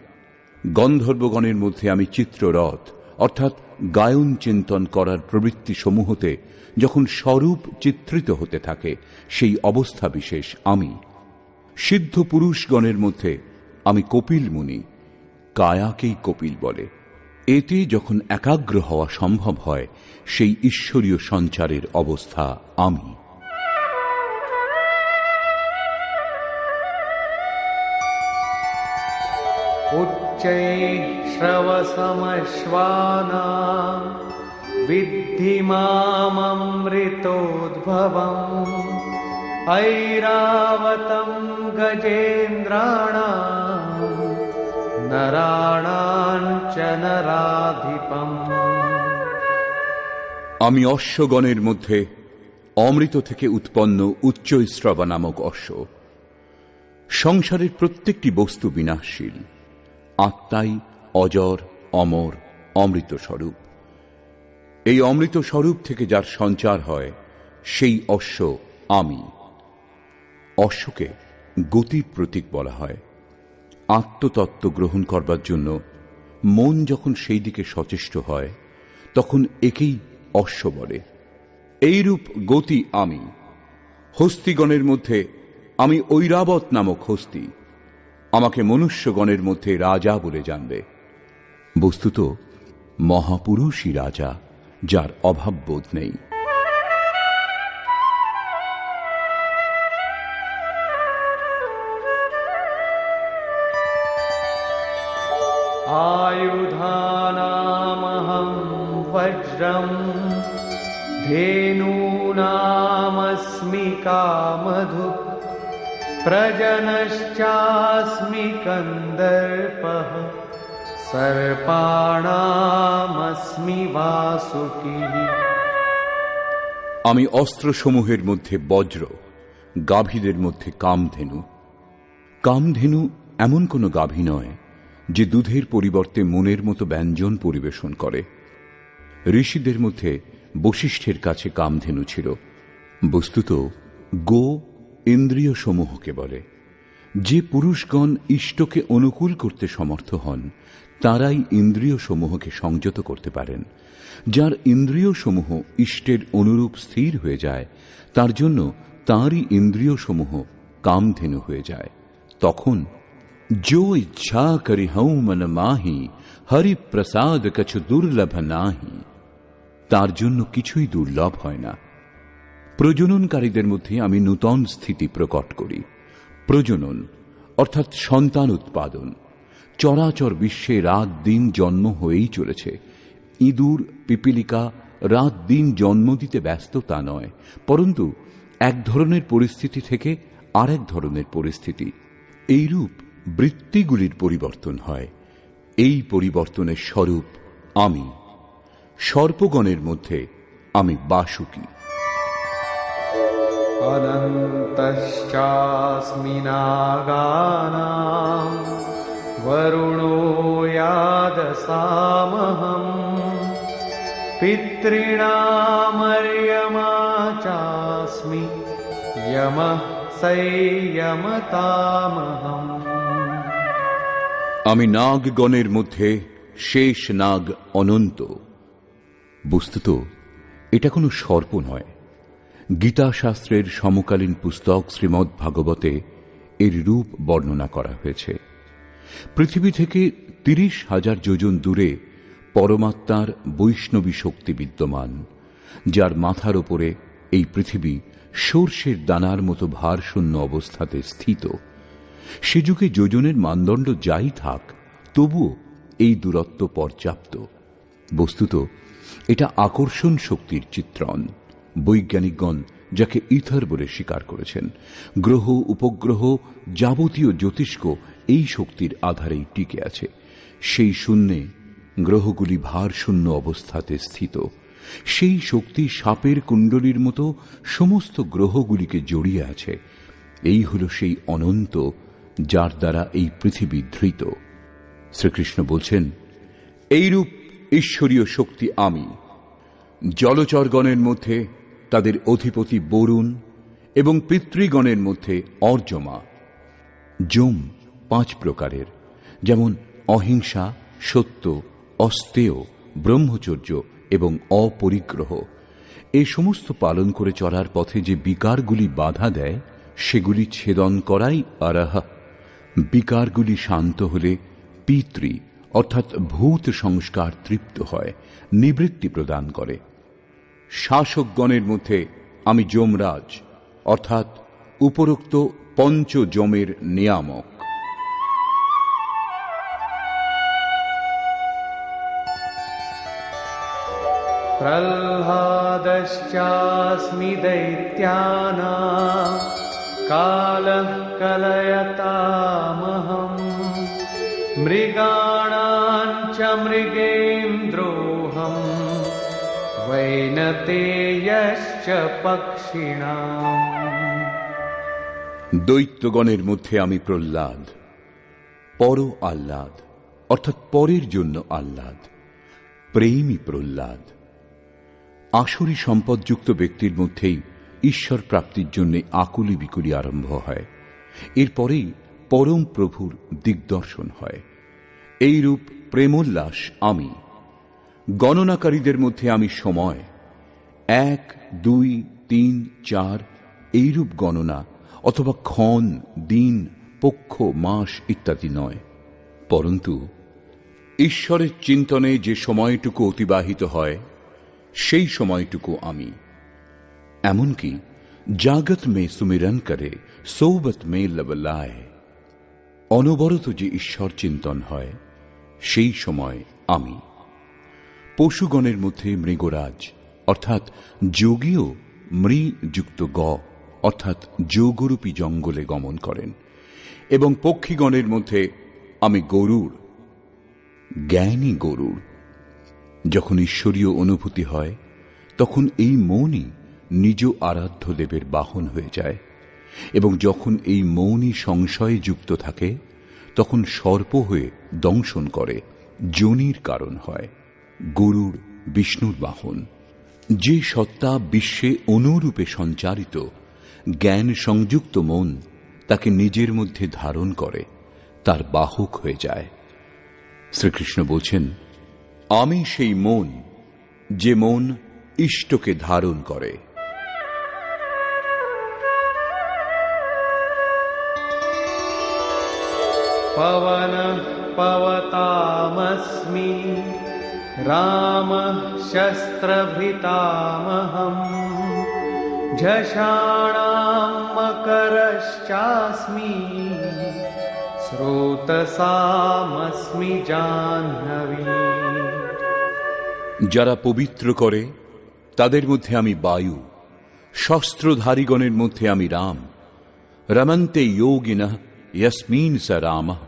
Speaker 1: গন্ধর্বগণের মধ্যে আমি চিত্ররথ, অর্থাৎ গায়ন চিন্তন করার প্রবৃত্তি সমূহতে যখন স্বরূপ চিত্রিত হতে থাকে, সেই অবস্থা বিশেষ আমি। সিদ্ধ পুরুষগণের মধ্যে আমি কপিল মুনি, কায়াকেই কপিল বলে। এতে যখন একাগ্র হওয়া সম্ভব হয়, সেই ঈশ্বরীয় সঞ্চারের অবস্থা আমি।
Speaker 2: उच्चैः श्रवसमश्वानां विद्धि माममृतोद्भवम् ऐरावतं गजेन्द्राणां नराणां च नराधिपम्।
Speaker 1: আমি অশ্বগণের মধ্যে অমৃত থেকে উৎপন্ন উচ্চৈঃশ্রবা নামক অশ্ব। সংসারের প্রত্যেকটি বস্তু বিনাশশীল, আত্মাই অজর, অমর, অমৃত স্বরূপ। এই অমৃত স্বরূপ থেকে যার সঞ্চার হয়, সেই অশ্ব আমি। অশ্বকে গতির প্রতীক বলা হয়। আত্মতত্ত্ব গ্রহণ করবার জন্য মন যখন সেই দিকে সচেষ্ট হয়, তখন একেই অশ্ব বলে। এইরূপ গতি আমি। হস্তিগণের মধ্যে আমি ঐরাবত নামক হস্তি। আমাকে মনুষ্যগণের মধ্যে রাজা বলে জানবে। বস্তুত মহাপুরুষই রাজা, যার অভাব বোধ নেই।
Speaker 2: आयुधानामहं वज्रं धेनूनामस्मि कामधुक् प्रजनश्चास्मि कन्दर्पः सर्पाणामस्मि वासुकिः।
Speaker 1: আমি অস্ত্রসমূহের মধ্যে বজ্র, গাভীদের মধ্যে কামধেনু। কামধেনু এমন কোন গাভী নয় যে দুধের পরিবর্তে মনের মতো ব্যঞ্জন পরিবেশন করে। ঋষিদের মধ্যে বশিষ্ঠের কাছে কামধেনু ছিল। বস্তুত গো ইন্দ্রিয় সমূহকে বলে। যে পুরুষগণ ইষ্টকে অনুকূল করতে সমর্থ হন, তারাই ইন্দ্রিয় সমূহকে সংযত করতে পারেন। যার ইন্দ্রিয় সমূহ ইষ্টের অনুরূপ স্থির হয়ে যায়, তার জন্য তাঁরই ইন্দ্রিয় সমূহ কামধেনু হয়ে যায়। তখন जो इच्छा करि हूं मन माही, हरि प्रसाद कछु दुर्लभ नाহি। তার জন্য কিছুই দুর্লভ হয় না। প্রজননকারীদের মধ্যে আমি নূতন স্থিতি প্রকট করি। প্রজনন অর্থাৎ সন্তান উৎপাদন। চরাচর বিশ্বে রাত দিন জন্ম হয়েই চলেছে। ইঁদুর, পিপিলিকা রাত দিন জন্ম দিতে ব্যস্ত তা নয়, পরন্তু এক ধরনের পরিস্থিতি থেকে আরেক ধরনের পরিস্থিতি, এইরূপ বৃত্তিগুলির পরিবর্তন হয়। এই পরিবর্তনের স্বরূপ আমি। সর্পগণের মধ্যে আমি বাসুকি।
Speaker 2: अनन्तश्चास्मि नागानां वरुणो यादसामहम् पितॄणामर्यमा चास्मि यमः संयमतामहम्।
Speaker 1: আমি নাগগণের মধ্যে শেষ নাগ অনন্ত। বস্তুত এটা কোনো সর্প নয়। গীতা শাস্ত্রের সমকালীন পুস্তক শ্রীমদ্ ভাগবতে এর রূপ বর্ণনা করা হয়েছে। পৃথিবী থেকে ৩০,০০০ যোজন দূরে পরমাত্মার বৈষ্ণবী শক্তি বিদ্যমান, যার মাথার ওপরে এই পৃথিবী সর্ষের দানার মতো ভারশূন্য অবস্থাতে স্থিত। সে যুগে যোজনের মানদণ্ড যাই থাক, তবুও এই দূরত্ব পর্যাপ্ত। বস্তুত এটা আকর্ষণ শক্তির চিত্রণ। বৈজ্ঞানিকগণ যাকে ইথার বলে স্বীকার করেছেন। গ্রহ উপগ্রহ যাবতীয় জ্যোতিষ্ক এই শক্তির আধারেই টিকে আছে। সেই শূন্যে গ্রহগুলি ভারশূন্য অবস্থাতে স্থিত। সেই শক্তি সাপের কুণ্ডলীর মতো সমস্ত গ্রহগুলিকে জড়িয়ে আছে। এই হল সেই অনন্ত যার দ্বারা এই পৃথিবী ধৃত। শ্রীকৃষ্ণ বলছেন, এইরূপ ঈশ্বরীয় শক্তি আমি। জলচরগণের মধ্যে তাদের অধিপতি বরুণ এবং পিতৃগণের মধ্যে অর্যমা। যম 5 প্রকারের, যেমন অহিংসা, সত্য, অস্তেয়, ব্রহ্মচর্য এবং অপরিগ্রহ। এই সমস্ত পালন করে চলার পথে যে বিকারগুলি বাধা দেয়, সেগুলি ছেদন করাই আরাহা। বিকারগুলি শান্ত হলে পিতৃ অর্থাৎ ভূত সংস্কার তৃপ্ত হয়, নিবৃত্তি প্রদান করে। শাসকগণের মধ্যে আমি যমরাজ অর্থাৎ উপরোক্ত পঞ্চ যমের নিয়ামক।
Speaker 2: प्रह्लादश्चास्मि दैत्यानां कालः कलयतामहम् मृगाणां च मृगेन्द्रोऽहम् वैनतेयश्च पक्षिणाम्।
Speaker 1: দৈত্যগণের মধ্যে আমি প্রহ্লাদ, পর আহ্লাদ অর্থাৎ পরের জন্য আহ্লাদ, প্রেমী প্রহ্লাদ। আসুরি সম্পদযুক্ত ব্যক্তির মধ্যেই ঈশ্বর প্রাপ্তির জন্য আকুলি বিকুলি আরম্ভ হয়। এরপরেই পরম প্রভুর দিগদর্শন হয়। এইরূপ প্রেমোল্লাস আমি। গণনাকারীদের মধ্যে আমি সময় 1, 2, 3, 4 এইরূপ গণনা অথবা ক্ষণ, দিন, পক্ষ, মাস ইত্যাদি নয়, পরন্তু ঈশ্বরের চিন্তনে যে সময়টুকু অতিবাহিত হয় সেই সময়টুকু আমি। এমনকি জাগত মে সুমিরন করে সোবত মে লবলায়, অনবরত যে ঈশ্বর চিন্তন হয় সেই সময় আমি। পশুগণের মধ্যে মৃগরাজ অর্থাৎ যোগীও মৃযুক্ত গ অর্থাৎ যোগরূপী জঙ্গলে গমন করেন। এবং পক্ষীগণের মধ্যে আমি গরুড়, জ্ঞানী গরুড়। যখন ঈশ্বরীয় অনুভূতি হয় তখন এই মনই নিজ আরাধ্য দেবের বাহন হয়ে যায়, এবং যখন এই মনই সংশয়ে যুক্ত থাকে তখন সর্প হয়ে দংশন করে, যোনির কারণ হয়। গরুড় বিষ্ণুর বাহন। যে সত্তা বিশ্বে অনুরূপে সঞ্চারিত, জ্ঞান সংযুক্ত মন তাকে নিজের মধ্যে ধারণ করে, তার বাহক হয়ে যায়। শ্রীকৃষ্ণ বলছেন, আমি সেই মন যে মন ইষ্টকে ধারণ করে।
Speaker 2: पवनः पवतामस्मि रामः शस्त्रभृतामहम् झषाणां मकरश्चास्मि स्रोतसामस्मि जाह्नवी।
Speaker 1: যারা পবিত্র করে তাদের মধ্যে আমি বায়ু, শস্ত্রধারীগণের মধ্যে আমি রাম। রমন্তে যোগিনঃ यस्मिन् स रामः।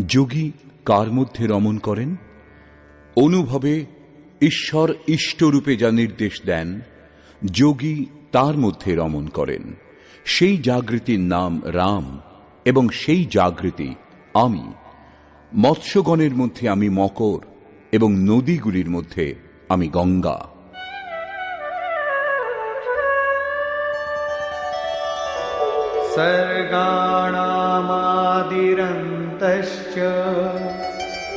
Speaker 1: যোগী কার মধ্যে রমণ করেন? অনুভবে ঈশ্বর ইষ্টরূপে যা নির্দেশ দেন, যোগী তার মধ্যে রমণ করেন। সেই জাগৃতির নাম রাম, এবং সেই জাগৃতি আমি। মৎস্যগণের মধ্যে আমি মকর, এবং নদীগুলির মধ্যে আমি গঙ্গা।
Speaker 2: सर्गाणामादिरन्तश्च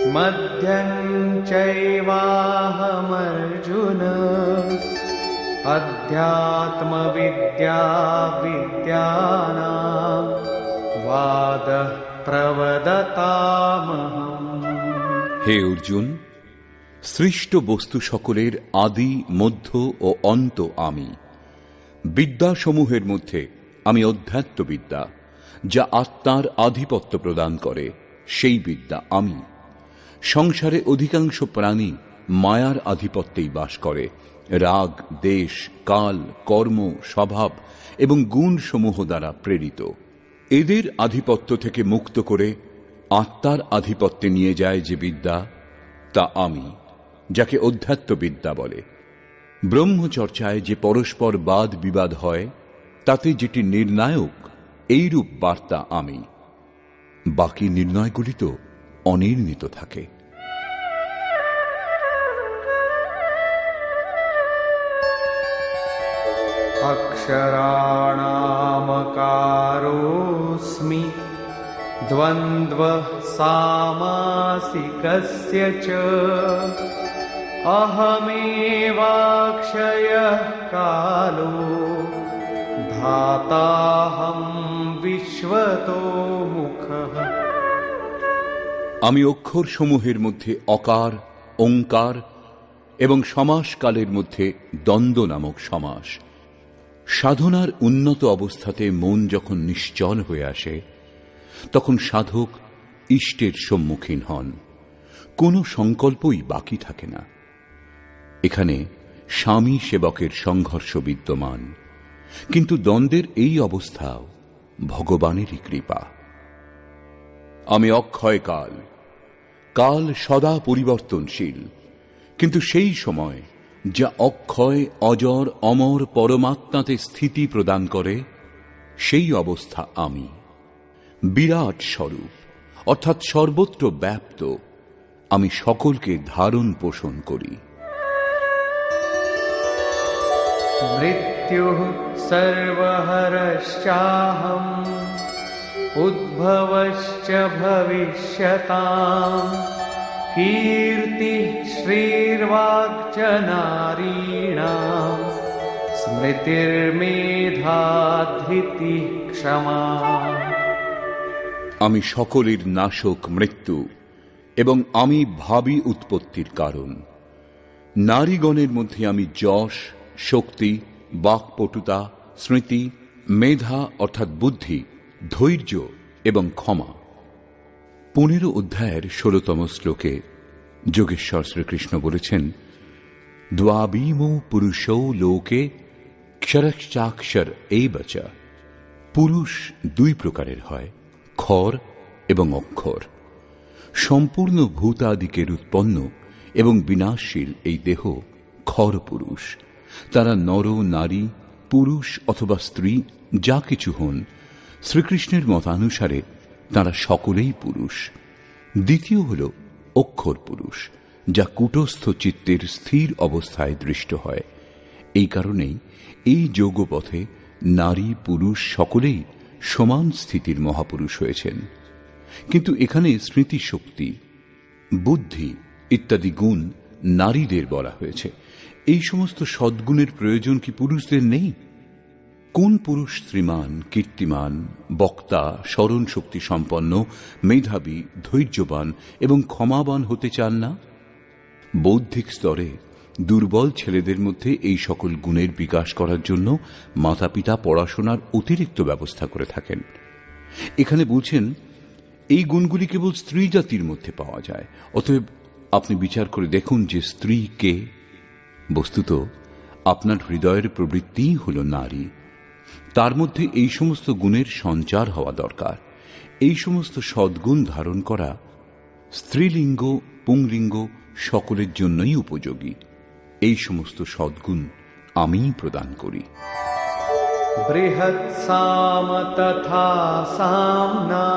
Speaker 2: मध्यं चैवाहमर्जुन अध्यात्मविद्या विद्यानां वादः प्रवदतामहम्।
Speaker 1: হে অর্জুন, সৃষ্ট বস্তু সকলের আদি, মধ্য ও অন্ত আমি। বিদ্যাসমূহের মধ্যে আমি অধ্যাত্মবিদ্যা, যা আত্মার আধিপত্য প্রদান করে, সেই বিদ্যা আমি। সংসারে অধিকাংশ প্রাণী মায়ার আধিপত্যেই বাস করে। রাগ, দেশ, কাল, কর্ম, স্বভাব এবং গুণসমূহ দ্বারা প্রেরিত। এদের আধিপত্য থেকে মুক্ত করে আত্মার আধিপত্যে নিয়ে যায় যে বিদ্যা, তা আমি, যাকে অধ্যাত্মবিদ্যা বলে। ব্রহ্মচর্চায় যে পরস্পর বাদ বিবাদ হয়, তাতে যেটি নির্ণায়ক, এইরূপ বার্তা আমি। বাকি নির্ণয়গুলি তো অনির্ণিত থাকে।
Speaker 2: अक्षराणामकारोऽस्मि द्वन्द्वः सामासिकस्य च अहमेवाक्षयः कालो धाताहं विश्वतो मुखः।
Speaker 1: আমি অক্ষর সমূহের মধ্যে অকার, ওঙ্কার এবং সমাসকালের মধ্যে দ্বন্দ্ব নামক সমাস। সাধনার উন্নত অবস্থাতে মন যখন নিশ্চল হয়ে আসে, তখন সাধক ইষ্টের সম্মুখীন হন। কোনো সংকল্পই বাকি থাকে না। এখানে স্বামী সেবকের সংঘর্ষ বিদ্যমান, কিন্তু দ্বন্দ্বের এই অবস্থাও ভগবানেরই কৃপা। আমি অক্ষয় কাল, কাল সদা পরিবর্তনশীল, কিন্তু সেই সময় যা অক্ষয়, অজর, অমর পরমাত্মাতে স্থিতি প্রদান করে, সেই অবস্থা আমি। বিরাট স্বরূপ অর্থাৎ সর্বত্র ব্যাপ্ত আমি সকলকে ধারণ পোষণ করি।
Speaker 2: মৃত্যুঃ সর্বহরশ্চাহম উদ্ভবশ্চ ভবিষ্যতাম কীর্তিঃ শ্রীর্বাক্ চ নারীণাম স্মৃতির্মেধা ধৃতিঃ ক্ষমা।
Speaker 1: আমি সকলের নাশক মৃত্যু এবং আমি ভাবি উৎপত্তির কারণ। নারীগণের মধ্যে আমি যশ, শক্তি, বাক্পটুতা, স্মৃতি, মেধা অর্থাৎ বুদ্ধি, ধৈর্য এবং ক্ষমা। 15 অধ্যায়ের 16তম শ্লোকে যোগেশ্বর শ্রীকৃষ্ণ বলেছেন, দ্বাবিমো পুরুষৌ লোকে ক্ষরশ্চাক্ষর এইবচ। পুরুষ দুই প্রকারের হয়, ক্ষর এবং অক্ষর। সম্পূর্ণ ভূতাদিকের উৎপন্ন এবং বিনাশশীল এই দেহ ক্ষর পুরুষ। তারা নর, নারী, পুরুষ অথবা স্ত্রী যা কিছু হন, শ্রীকৃষ্ণের মতানুসারে তারা সকলেই পুরুষ। দ্বিতীয় হল অক্ষর পুরুষ, যা কূটস্থ চিত্তের স্থির অবস্থায় দৃষ্ট হয়। এই কারণেই এই যোগপথে নারী পুরুষ সকলেই সমান স্থিতির মহাপুরুষ হয়েছেন। কিন্তু এখানে স্মৃতিশক্তি, বুদ্ধি ইত্যাদি গুণ নারীদের বলা হয়েছে। এই সমস্ত সদ্গুণের প্রয়োজন কি পুরুষদের নেই? কোন পুরুষ শ্রীমান, কীর্তিমান, বক্তা, স্মরণ শক্তি সম্পন্ন, মেধাবী, ধৈর্যবান এবং ক্ষমাবান হতে চান না? বৌদ্ধিক স্তরে দুর্বল ছেলেদের মধ্যে এই সকল গুণের বিকাশ করার জন্য মাতাপিতা পড়াশোনার অতিরিক্ত ব্যবস্থা করে থাকেন। এখানে বলছেন এই গুণগুলি কেবল স্ত্রী জাতির মধ্যে পাওয়া যায়। অতএব আপনি বিচার করে দেখুন যে স্ত্রী কে। বস্তুত আপনার হৃদয়ের প্রবৃত্তিই হল নারী। তার মধ্যে এই সমস্ত গুণের সঞ্চার হওয়া দরকার। এই সমস্ত সদ্গুণ ধারণ করা স্ত্রীলিঙ্গ, পুংলিঙ্গ সকলের জন্যই উপযোগী। এই সমস্ত সদ্গুণ আমিই প্রদান করি।
Speaker 2: বৃহৎ সাম তথা সামনা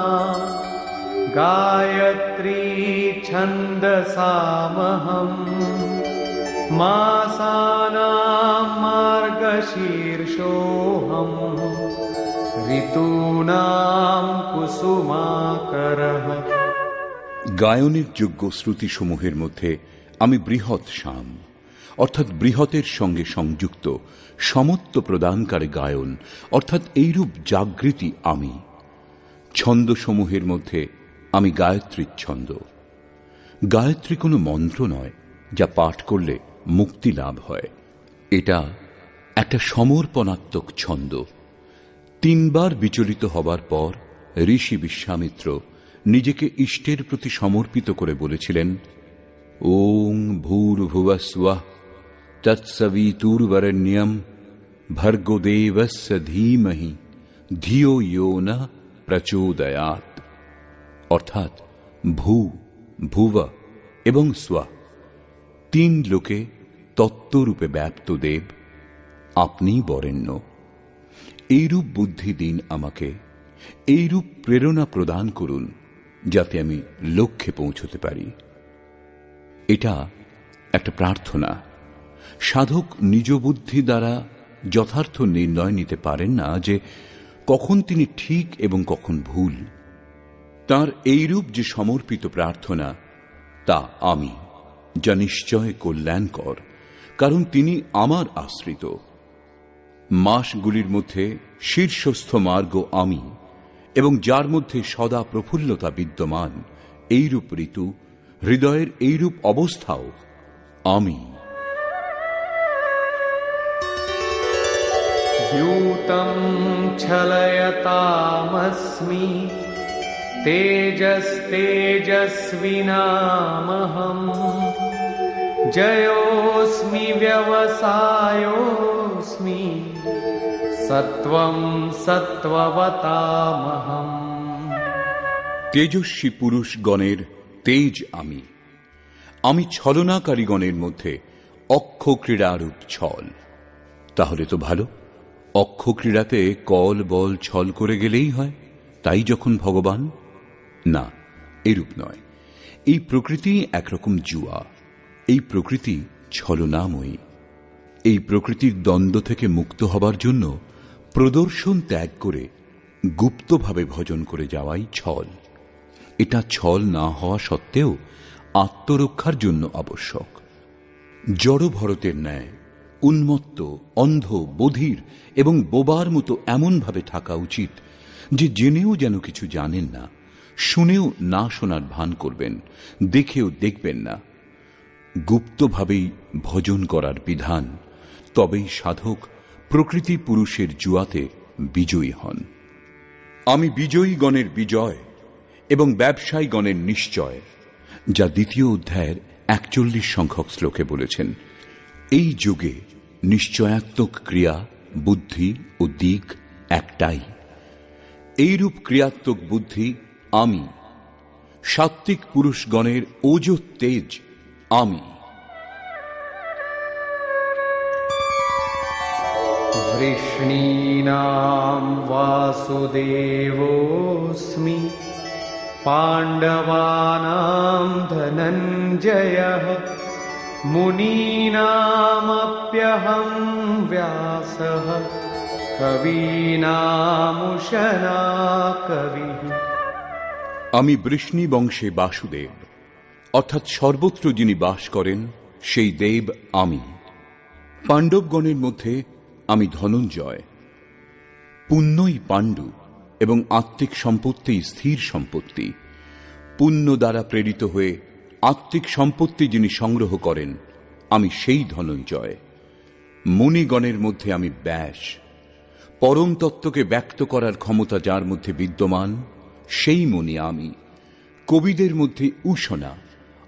Speaker 2: গায়ত্রী ছন্দসামহম মাসানাম মার্গশীর্ষোহম ঋতূনাম কুসুমাকরঃ।
Speaker 1: গায়নের যোগ্য শ্রুতিসমূহের মধ্যে আমি বৃহৎ সাম, অর্থাৎ বৃহতের সঙ্গে সংযুক্ত সমত্ব প্রদানকারী গায়ন, অর্থাৎ এইরূপ জাগৃতি আমি। ছন্দসমূহের মধ্যে আমি গায়ত্রীর ছন্দ। গায়ত্রী কোনো মন্ত্র নয় যা পাঠ করলে মুক্তি লাভ হয়। এটা একটা সমর্পণাত্মক ছন্দ। 3 বার বিচলিত হবার পর ঋষি বিশ্বামিত্র নিজেকে ইষ্টের প্রতি সমর্পিত করে বলেছিলেন, ওং ভূর্ভুবস্বঃ তৎসবিতুর্বরেণ্যম ভর্গো দেবস্য ধীমহি ধিয়ো ইয়ো নঃ প্রচোদয়াৎ। অর্থাৎ ভূ, ভুব এবং স্বঃ, 3 লোকে তত্ত্বরূপে ব্যাপ্ত দেব, আপনিই বরেণ্য। এইরূপ বুদ্ধি দিন আমাকে, এইরূপ প্রেরণা প্রদান করুন, যাতে আমি লক্ষ্যে পৌঁছতে পারি। এটা একটা প্রার্থনা। সাধক নিজ বুদ্ধি দ্বারা যথার্থ নির্ণয় নিতে পারেন না যে কখন তিনি ঠিক এবং কখন ভুল। তার এইরূপ যে সমর্পিত প্রার্থনা, তা আমি, যা নিশ্চয় কল্যাণকর, কারণ তিনি আমার আশ্রিত। মাসগুলির মধ্যে শীর্ষস্থ মার্গ আমি, এবং যার মধ্যে সদা প্রফুল্লতা বিদ্যমান, এইরূপ ঋতু, হৃদয়ের এইরূপ অবস্থাও আমি।
Speaker 2: দ্যূতং ছলয়তামস্মি তেজস্তেজস্বিনামহং জয়োস্মি ব্যবসায়োস্মি সত্ত্বং সত্ত্ববতামহং।
Speaker 1: তেজস্বী পুরুষগণের তেজ আমি। আমি ছলনাকারীগণের মধ্যে অক্ষ ক্রীড়ারূপ ছল। তাহলে তো ভালো, অক্ষ ক্রীড়াতে কল বল ছল করে গেলেই হয়, তাই যখন ভগবান। না, এরূপ নয়। এই প্রকৃতি একরকম জুয়া। এই প্রকৃতি ছলনাময়ী। এই প্রকৃতির দ্বন্দ্ব থেকে মুক্ত হবার জন্য প্রদর্শন ত্যাগ করে গুপ্তভাবে ভজন করে যাওয়াই ছল। এটা ছল না হওয়া সত্ত্বেও আত্মরক্ষার জন্য আবশ্যক। জড় ভরতের ন্যায় উন্মত্ত, অন্ধ, বধির এবং বোবার মতো এমনভাবে থাকা উচিত যে জেনেও যেন কিছু জানেন না, শুনেও না শোনার ভান করবেন, দেখেও দেখবেন না। গুপ্তভাবেই ভজন করার বিধান। তবেই সাধক প্রকৃতি পুরুষের জুয়াতে বিজয়ী হন। আমি বিজয়ীগণের বিজয় এবং ব্যবসায়ীগণের নিশ্চয়, যা 2য় অধ্যায়ের 41 সংখ্যক শ্লোকে বলেছেন। এই যুগে নিশ্চয়াত্মক ক্রিয়া, বুদ্ধি ও দিক একটাই। এইরূপ ক্রিয়াত্মক বুদ্ধি আমি। সাত্ত্বিক পুরুষগণের ওজ তেজ আমি।
Speaker 2: वृष्णीनां वासुदेवोऽस्मि पाण्डवानां धनञ्जयः मुनीनामप्यहं व्यासः कवीनामुशना कविः।
Speaker 1: আমি বৃষ্ণি বংশে বাসুদেব, অর্থাৎ সর্বত্র যিনি বাস করেন সেই দেব আমি। পাণ্ডবগণের মধ্যে আমি ধনঞ্জয়। পুণ্যই পাণ্ডু এবং আত্মিক সম্পত্তি স্থির সম্পত্তি। পুণ্য দ্বারা প্রেরিত হয়ে আত্মিক সম্পত্তি যিনি সংগ্রহ করেন, আমি সেই ধনঞ্জয়। মুনিগণের মধ্যে আমি ব্যাস। পরম তত্ত্বকে ব্যক্ত করার ক্ষমতা যার মধ্যে বিদ্যমান, সেই মুনি আমি। কবিদের মধ্যে উষনা,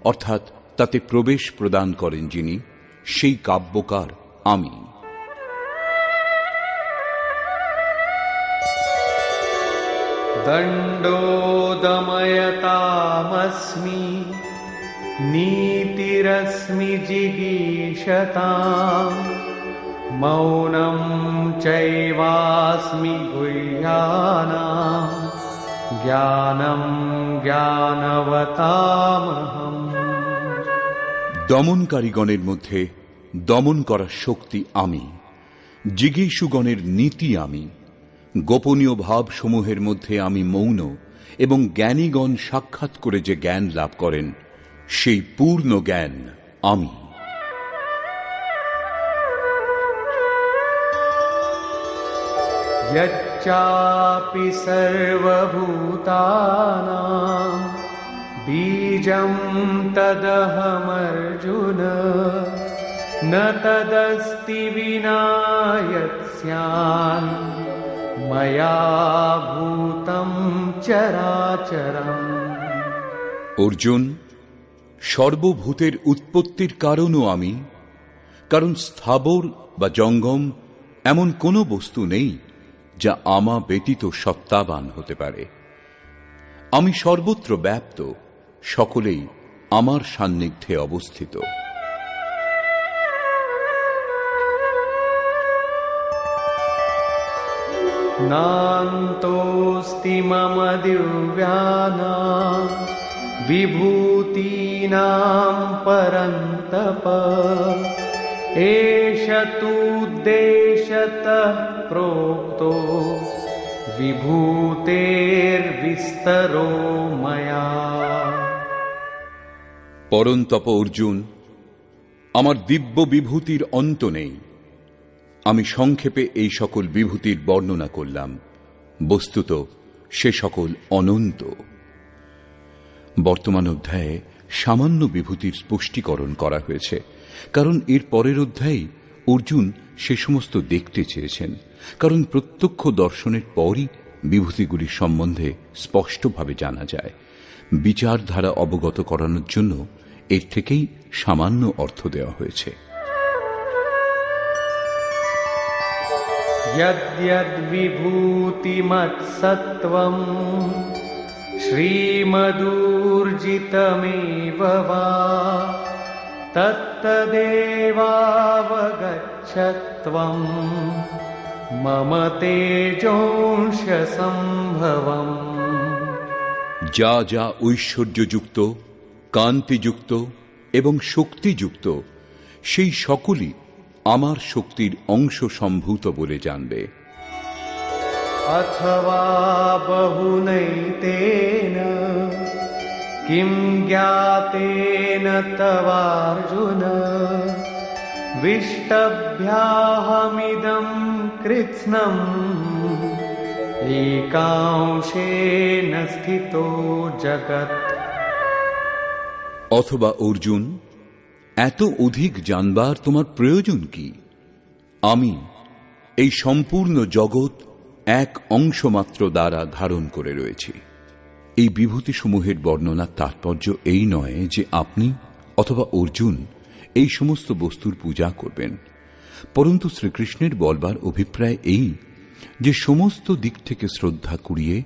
Speaker 1: অর্থাৎ তাতে প্রবেশ প্রদান করেন যিনি, সেই কাব্যকার আমি।
Speaker 2: दण्डोदमयतामस्मि नीतिरस्मि जिगीषताम् मौनं चैवास्मि गुह्यानां ज्ञानं ज्ञानवतामहम्।
Speaker 1: দমনকারীগণের মধ্যে দমন করার শক্তি আমি। জিগীষুগণের নীতি আমি। গোপনীয় ভাবসমূহের মধ্যে আমি মৌন, এবং জ্ঞানীগণ সাক্ষাৎ করে যে জ্ঞান লাভ করেন, সেই পূর্ণ জ্ঞান আমি।
Speaker 2: यच्चापि सर्वभूतानां बीजं तदहमर्जुन न तदस्ति विना यत्स्यान् मया भूतं चराचरम्।
Speaker 1: অর্জুন, সর্বভূতের উৎপত্তির কারণও আমি, কারণ স্থাবর বা জঙ্গম এমন কোনো বস্তু নেই যা আমা ব্যতীত সত্তাবান হতে পারে। আমি সর্বত্র ব্যাপ্ত, সকলেই আমার সান্নিধ্যে অবস্থিত।
Speaker 2: नान्तोऽस्ति मम दिव्यानां विभूतीनां परन्तप एष तूद्देशतः प्रोक्तो विभूतेर्विस्तरो मया।
Speaker 1: পরন্তপ অর্জুন, আমার দিব্য বিভূতির অন্ত নেই। আমি সংক্ষেপে এই সকল বিভূতির বর্ণনা করলাম, বস্তুত সে সকল অনন্ত। বর্তমান অধ্যায়ে সামান্য বিভূতির স্পষ্টীকরণ করা হয়েছে, কারণ এর পরের অধ্যায়ে অর্জুন সে সমস্ত দেখতে চেয়েছেন, কারণ প্রত্যক্ষ দর্শনের পরই বিভূতিগুলির সম্বন্ধে স্পষ্টভাবে জানা যায়। বিচারধারা অবগত করানোর জন্য এর থেকেই সামান্য অর্থ দেওয়া হয়েছে।
Speaker 2: यद्यद्विभूतिमत्सत्त्वं श्रीमदूर्जितमेव वा तत्तदेवावगच्छत्वं मम तेजोंशसम्भवम्।
Speaker 1: যা যা ঐশ্বর্যযুক্ত, কান্তিযুক্ত এবং শক্তিযুক্ত, সেই সকলই আমার শক্তির অংশ সম্ভূত বলে জানবে।
Speaker 2: अथवा बहुनैतेन किं ज्ञातेन तवार्जुन विष्टभ्याहमिदं कृत्स्नम् एकांशेन स्थितो जगत्।
Speaker 1: অথবা অর্জুন, এত অধিক জানবার তোমার প্রয়োজন কি? আমি এই সম্পূর্ণ জগৎ এক অংশ মাত্র দ্বারা ধারণ করে রয়েছি। এই বিভূতিসমূহের বর্ণনার তাৎপর্য এই নয় যে আপনি অথবা অর্জুন এই সমস্ত বস্তুর পূজা করবেন, পরন্তু শ্রীকৃষ্ণের বলবার অভিপ্রায় এই যে সমস্ত দিক থেকে শ্রদ্ধা কুড়িয়ে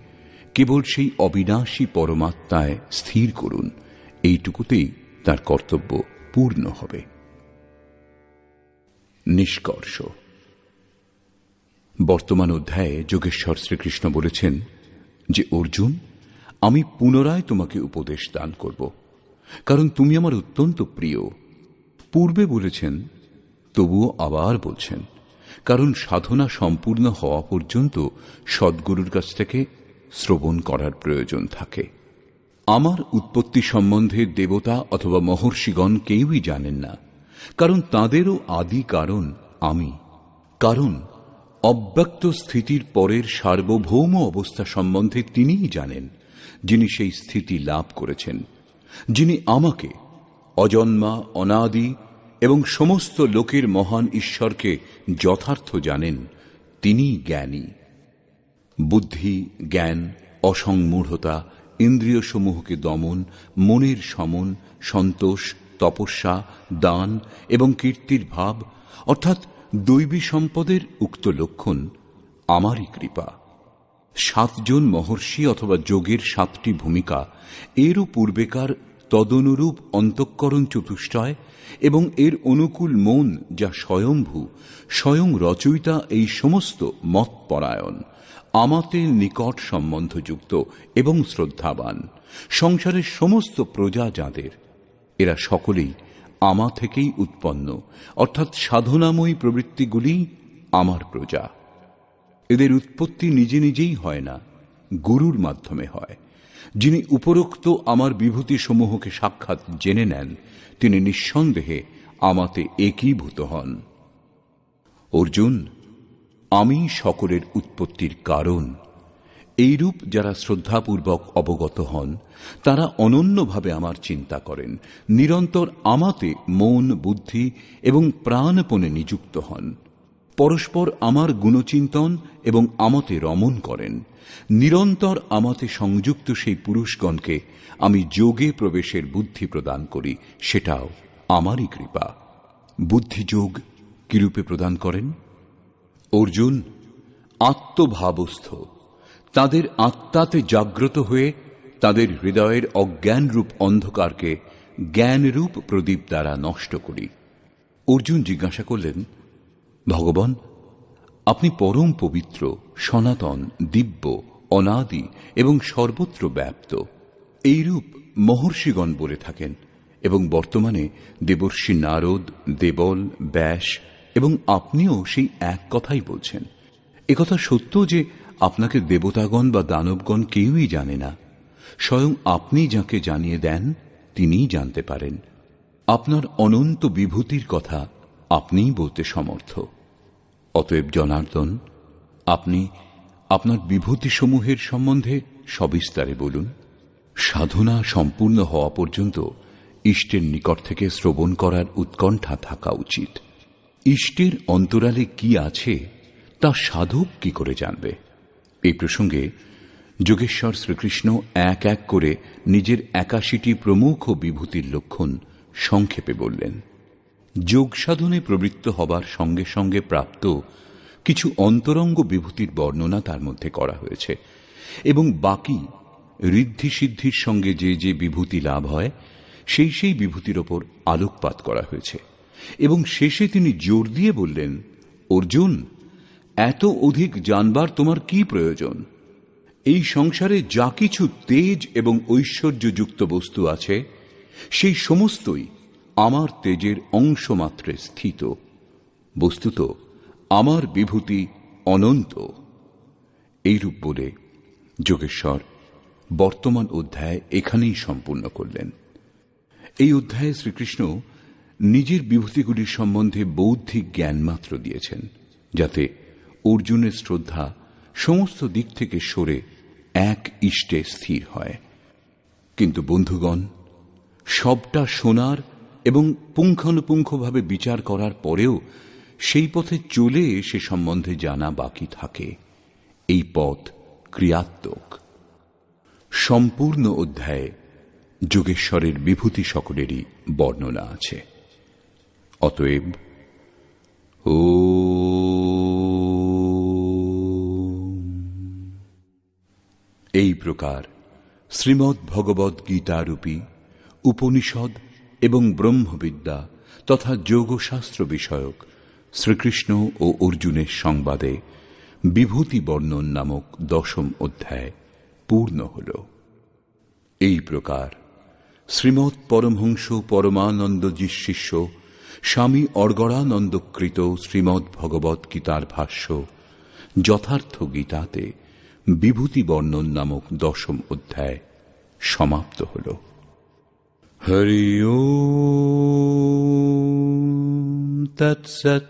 Speaker 1: কেবল সেই অবিনাশী পরমাত্মায় স্থির করুন। এইটুকুতেই তার কর্তব্য পূর্ণ হবে। নিষ্কর্ষ। বর্তমান অধ্যায়ে যোগেশ্বর শ্রীকৃষ্ণ বলেছেন যে অর্জুন, আমি পুনরায় তোমাকে উপদেশ দান করব, কারণ তুমি আমার অত্যন্ত প্রিয়। পূর্বে বলেছেন, তবুও আবার বলছেন, কারণ সাধনা সম্পূর্ণ হওয়া পর্যন্ত সদ্গুরুর কাছ থেকে শ্রবণ করার প্রয়োজন থাকে। আমার উৎপত্তি সম্বন্ধে দেবতা অথবা মহর্ষিগণ কেউই জানেন না, কারণ তাঁদেরও আদি কারণ আমি। কারণ অব্যক্ত স্থিতির পরের সার্বভৌম অবস্থা সম্বন্ধে তিনিই জানেন, যিনি সেই স্থিতি লাভ করেছেন। যিনি আমাকে অজন্মা, অনাদি এবং সমস্ত লোকের মহান ঈশ্বরকে যথার্থ জানেন, তিনিই জ্ঞানী। বুদ্ধি, জ্ঞান, অসংমূঢ়তা, ইন্দ্রিয়সমূহকে দমন, মনের সমন, সন্তোষ, তপস্যা, দান এবং কীর্তির ভাব অর্থাৎ দৈবী সম্পদের উক্ত লক্ষণ আমারই কৃপা। 7 জন মহর্ষি অথবা যোগের 7টি ভূমিকা, এরও পূর্বেকার তদনুরূপ অন্তঃকরণ চতুষ্টয় এবং এর অনুকূল মন যা স্বয়ম্ভূ, স্বয়ং রচয়িতা এই সমস্ত মতপরায়ণ, আমাতে নিকট সম্বন্ধযুক্ত এবং শ্রদ্ধাবান সংসারের সমস্ত প্রজা যাদের, এরা সকলেই আমা থেকেই উৎপন্ন, অর্থাৎ সাধনাময়ী প্রবৃত্তিগুলি আমার প্রজা। এদের উৎপত্তি নিজে নিজেই হয় না, গুরুর মাধ্যমে হয়, যিনি উপরোক্ত আমার বিভূতি সমূহকে সাক্ষাৎ জেনে নেন, তিনি নিঃসন্দেহে আমাতে একীভূত হন। অর্জুন, আমি সকলের উৎপত্তির কারণ। এইরূপ যারা শ্রদ্ধাপূর্বক অবগত হন, তারা অনন্যভাবে আমার চিন্তা করেন, নিরন্তর আমাতে মন, বুদ্ধি এবং প্রাণপণে নিযুক্ত হন, পরস্পর আমার গুণচিন্তন এবং আমাতে রমণ করেন। নিরন্তর আমাতে সংযুক্ত সেই পুরুষগণকে আমি যোগে প্রবেশের বুদ্ধি প্রদান করি, সেটাও আমারই কৃপা। বুদ্ধিযোগ কিরূপে প্রদান করেন? অর্জুন, আত্মভাবস্থ তাদের আত্মাতে জাগ্রত হয়ে তাদের হৃদয়ের অজ্ঞানরূপ অন্ধকারকে জ্ঞানরূপ প্রদীপ দ্বারা নষ্ট করি। অর্জুন জিজ্ঞাসা করলেন, ভগবান, আপনি পরম পবিত্র, সনাতন, দিব্য, অনাদি এবং সর্বত্র ব্যাপ্ত। এইরূপ মহর্ষিগণ বলে থাকেন এবং বর্তমানে দেবর্ষি নারদ, দেবল, ব্যাস এবং আপনিও সেই এক কথাই বলছেন। একথা সত্য যে আপনাকে দেবতাগণ বা দানবগণ কেউই জানে না। স্বয়ং আপনি যাকে জানিয়ে দেন তিনিই জানতে পারেন। আপনার অনন্ত বিভূতির কথা আপনিই বলতে সমর্থ। অতএব জনার্দন, আপনি আপনার বিভূতিসমূহের সম্বন্ধে সবিস্তারে বলুন। সাধনা সম্পূর্ণ হওয়া পর্যন্ত ইষ্টের নিকট থেকে শ্রবণ করার উৎকণ্ঠা থাকা উচিত। ইষ্টের অন্তরালে কি আছে তা সাধক কি করে জানবে? এই প্রসঙ্গে যোগেশ্বর শ্রীকৃষ্ণ এক এক করে নিজের ৮১টি প্রমুখ বিভূতির লক্ষণ সংক্ষেপে বললেন। যোগ সাধনে প্রবৃত্ত হবার সঙ্গে সঙ্গে প্রাপ্ত কিছু অন্তরঙ্গ বিভূতির বর্ণনা তার মধ্যে করা হয়েছে এবং বাকি ঋদ্ধি সিদ্ধির সঙ্গে যে যে বিভূতি লাভ হয় সেই সেই বিভূতির ওপর আলোকপাত করা হয়েছে এবং শেষে তিনি জোর দিয়ে বললেন, অর্জুন, এত অধিক জানবার তোমার কি প্রয়োজন? এই সংসারে যা কিছু তেজ এবং ঐশ্বর্যযুক্ত বস্তু আছে সেই সমস্তই আমার তেজের অংশমাত্রে স্থিত। বস্তুত আমার বিভূতি অনন্ত। এইরূপ বলে যোগেশ্বর বর্তমান অধ্যায় এখানেই সম্পূর্ণ করলেন। এই অধ্যায়ে শ্রীকৃষ্ণ নিজের বিভূতিগুলির সম্বন্ধে বৌদ্ধিক জ্ঞান মাত্র দিয়েছেন, যাতে অর্জুনের শ্রদ্ধা সমস্ত দিক থেকে সরে এক ইষ্টে স্থির হয়। কিন্তু বন্ধুগণ, সবটা শোনার এবং পুঙ্খানুপুঙ্খভাবে বিচার করার পরেও সেই পথে চলে সে সম্বন্ধে জানা বাকি থাকে। এই পথ ক্রিয়াত্মক। সম্পূর্ণ অধ্যায়ে যোগেশ্বরের বিভূতি সকলেরই বর্ণনা আছে। অতএব এই প্রকার শ্রীমদ্ ভগবদ্ গীতারূপী উপনিষদ এবং ব্রহ্মবিদ্যা তথা যোগশাস্ত্র বিষয়ক শ্রীকৃষ্ণ ও অর্জুনের সংবাদে বিভূতি বর্ণন নামক ১০ম অধ্যায় পূর্ণ হল। এই প্রকার শ্রীমৎ পরমহংস পরমানন্দজির শিষ্য স্বামী অর্গড়ানন্দকৃত শ্রীমদ্ ভগবদ্ গীতার ভাষ্য যথার্থ গীতাতে বিভূতি বর্ণন নামক ১০ম অধ্যায় সমাপ্ত হল। হরি ওম তৎসৎ।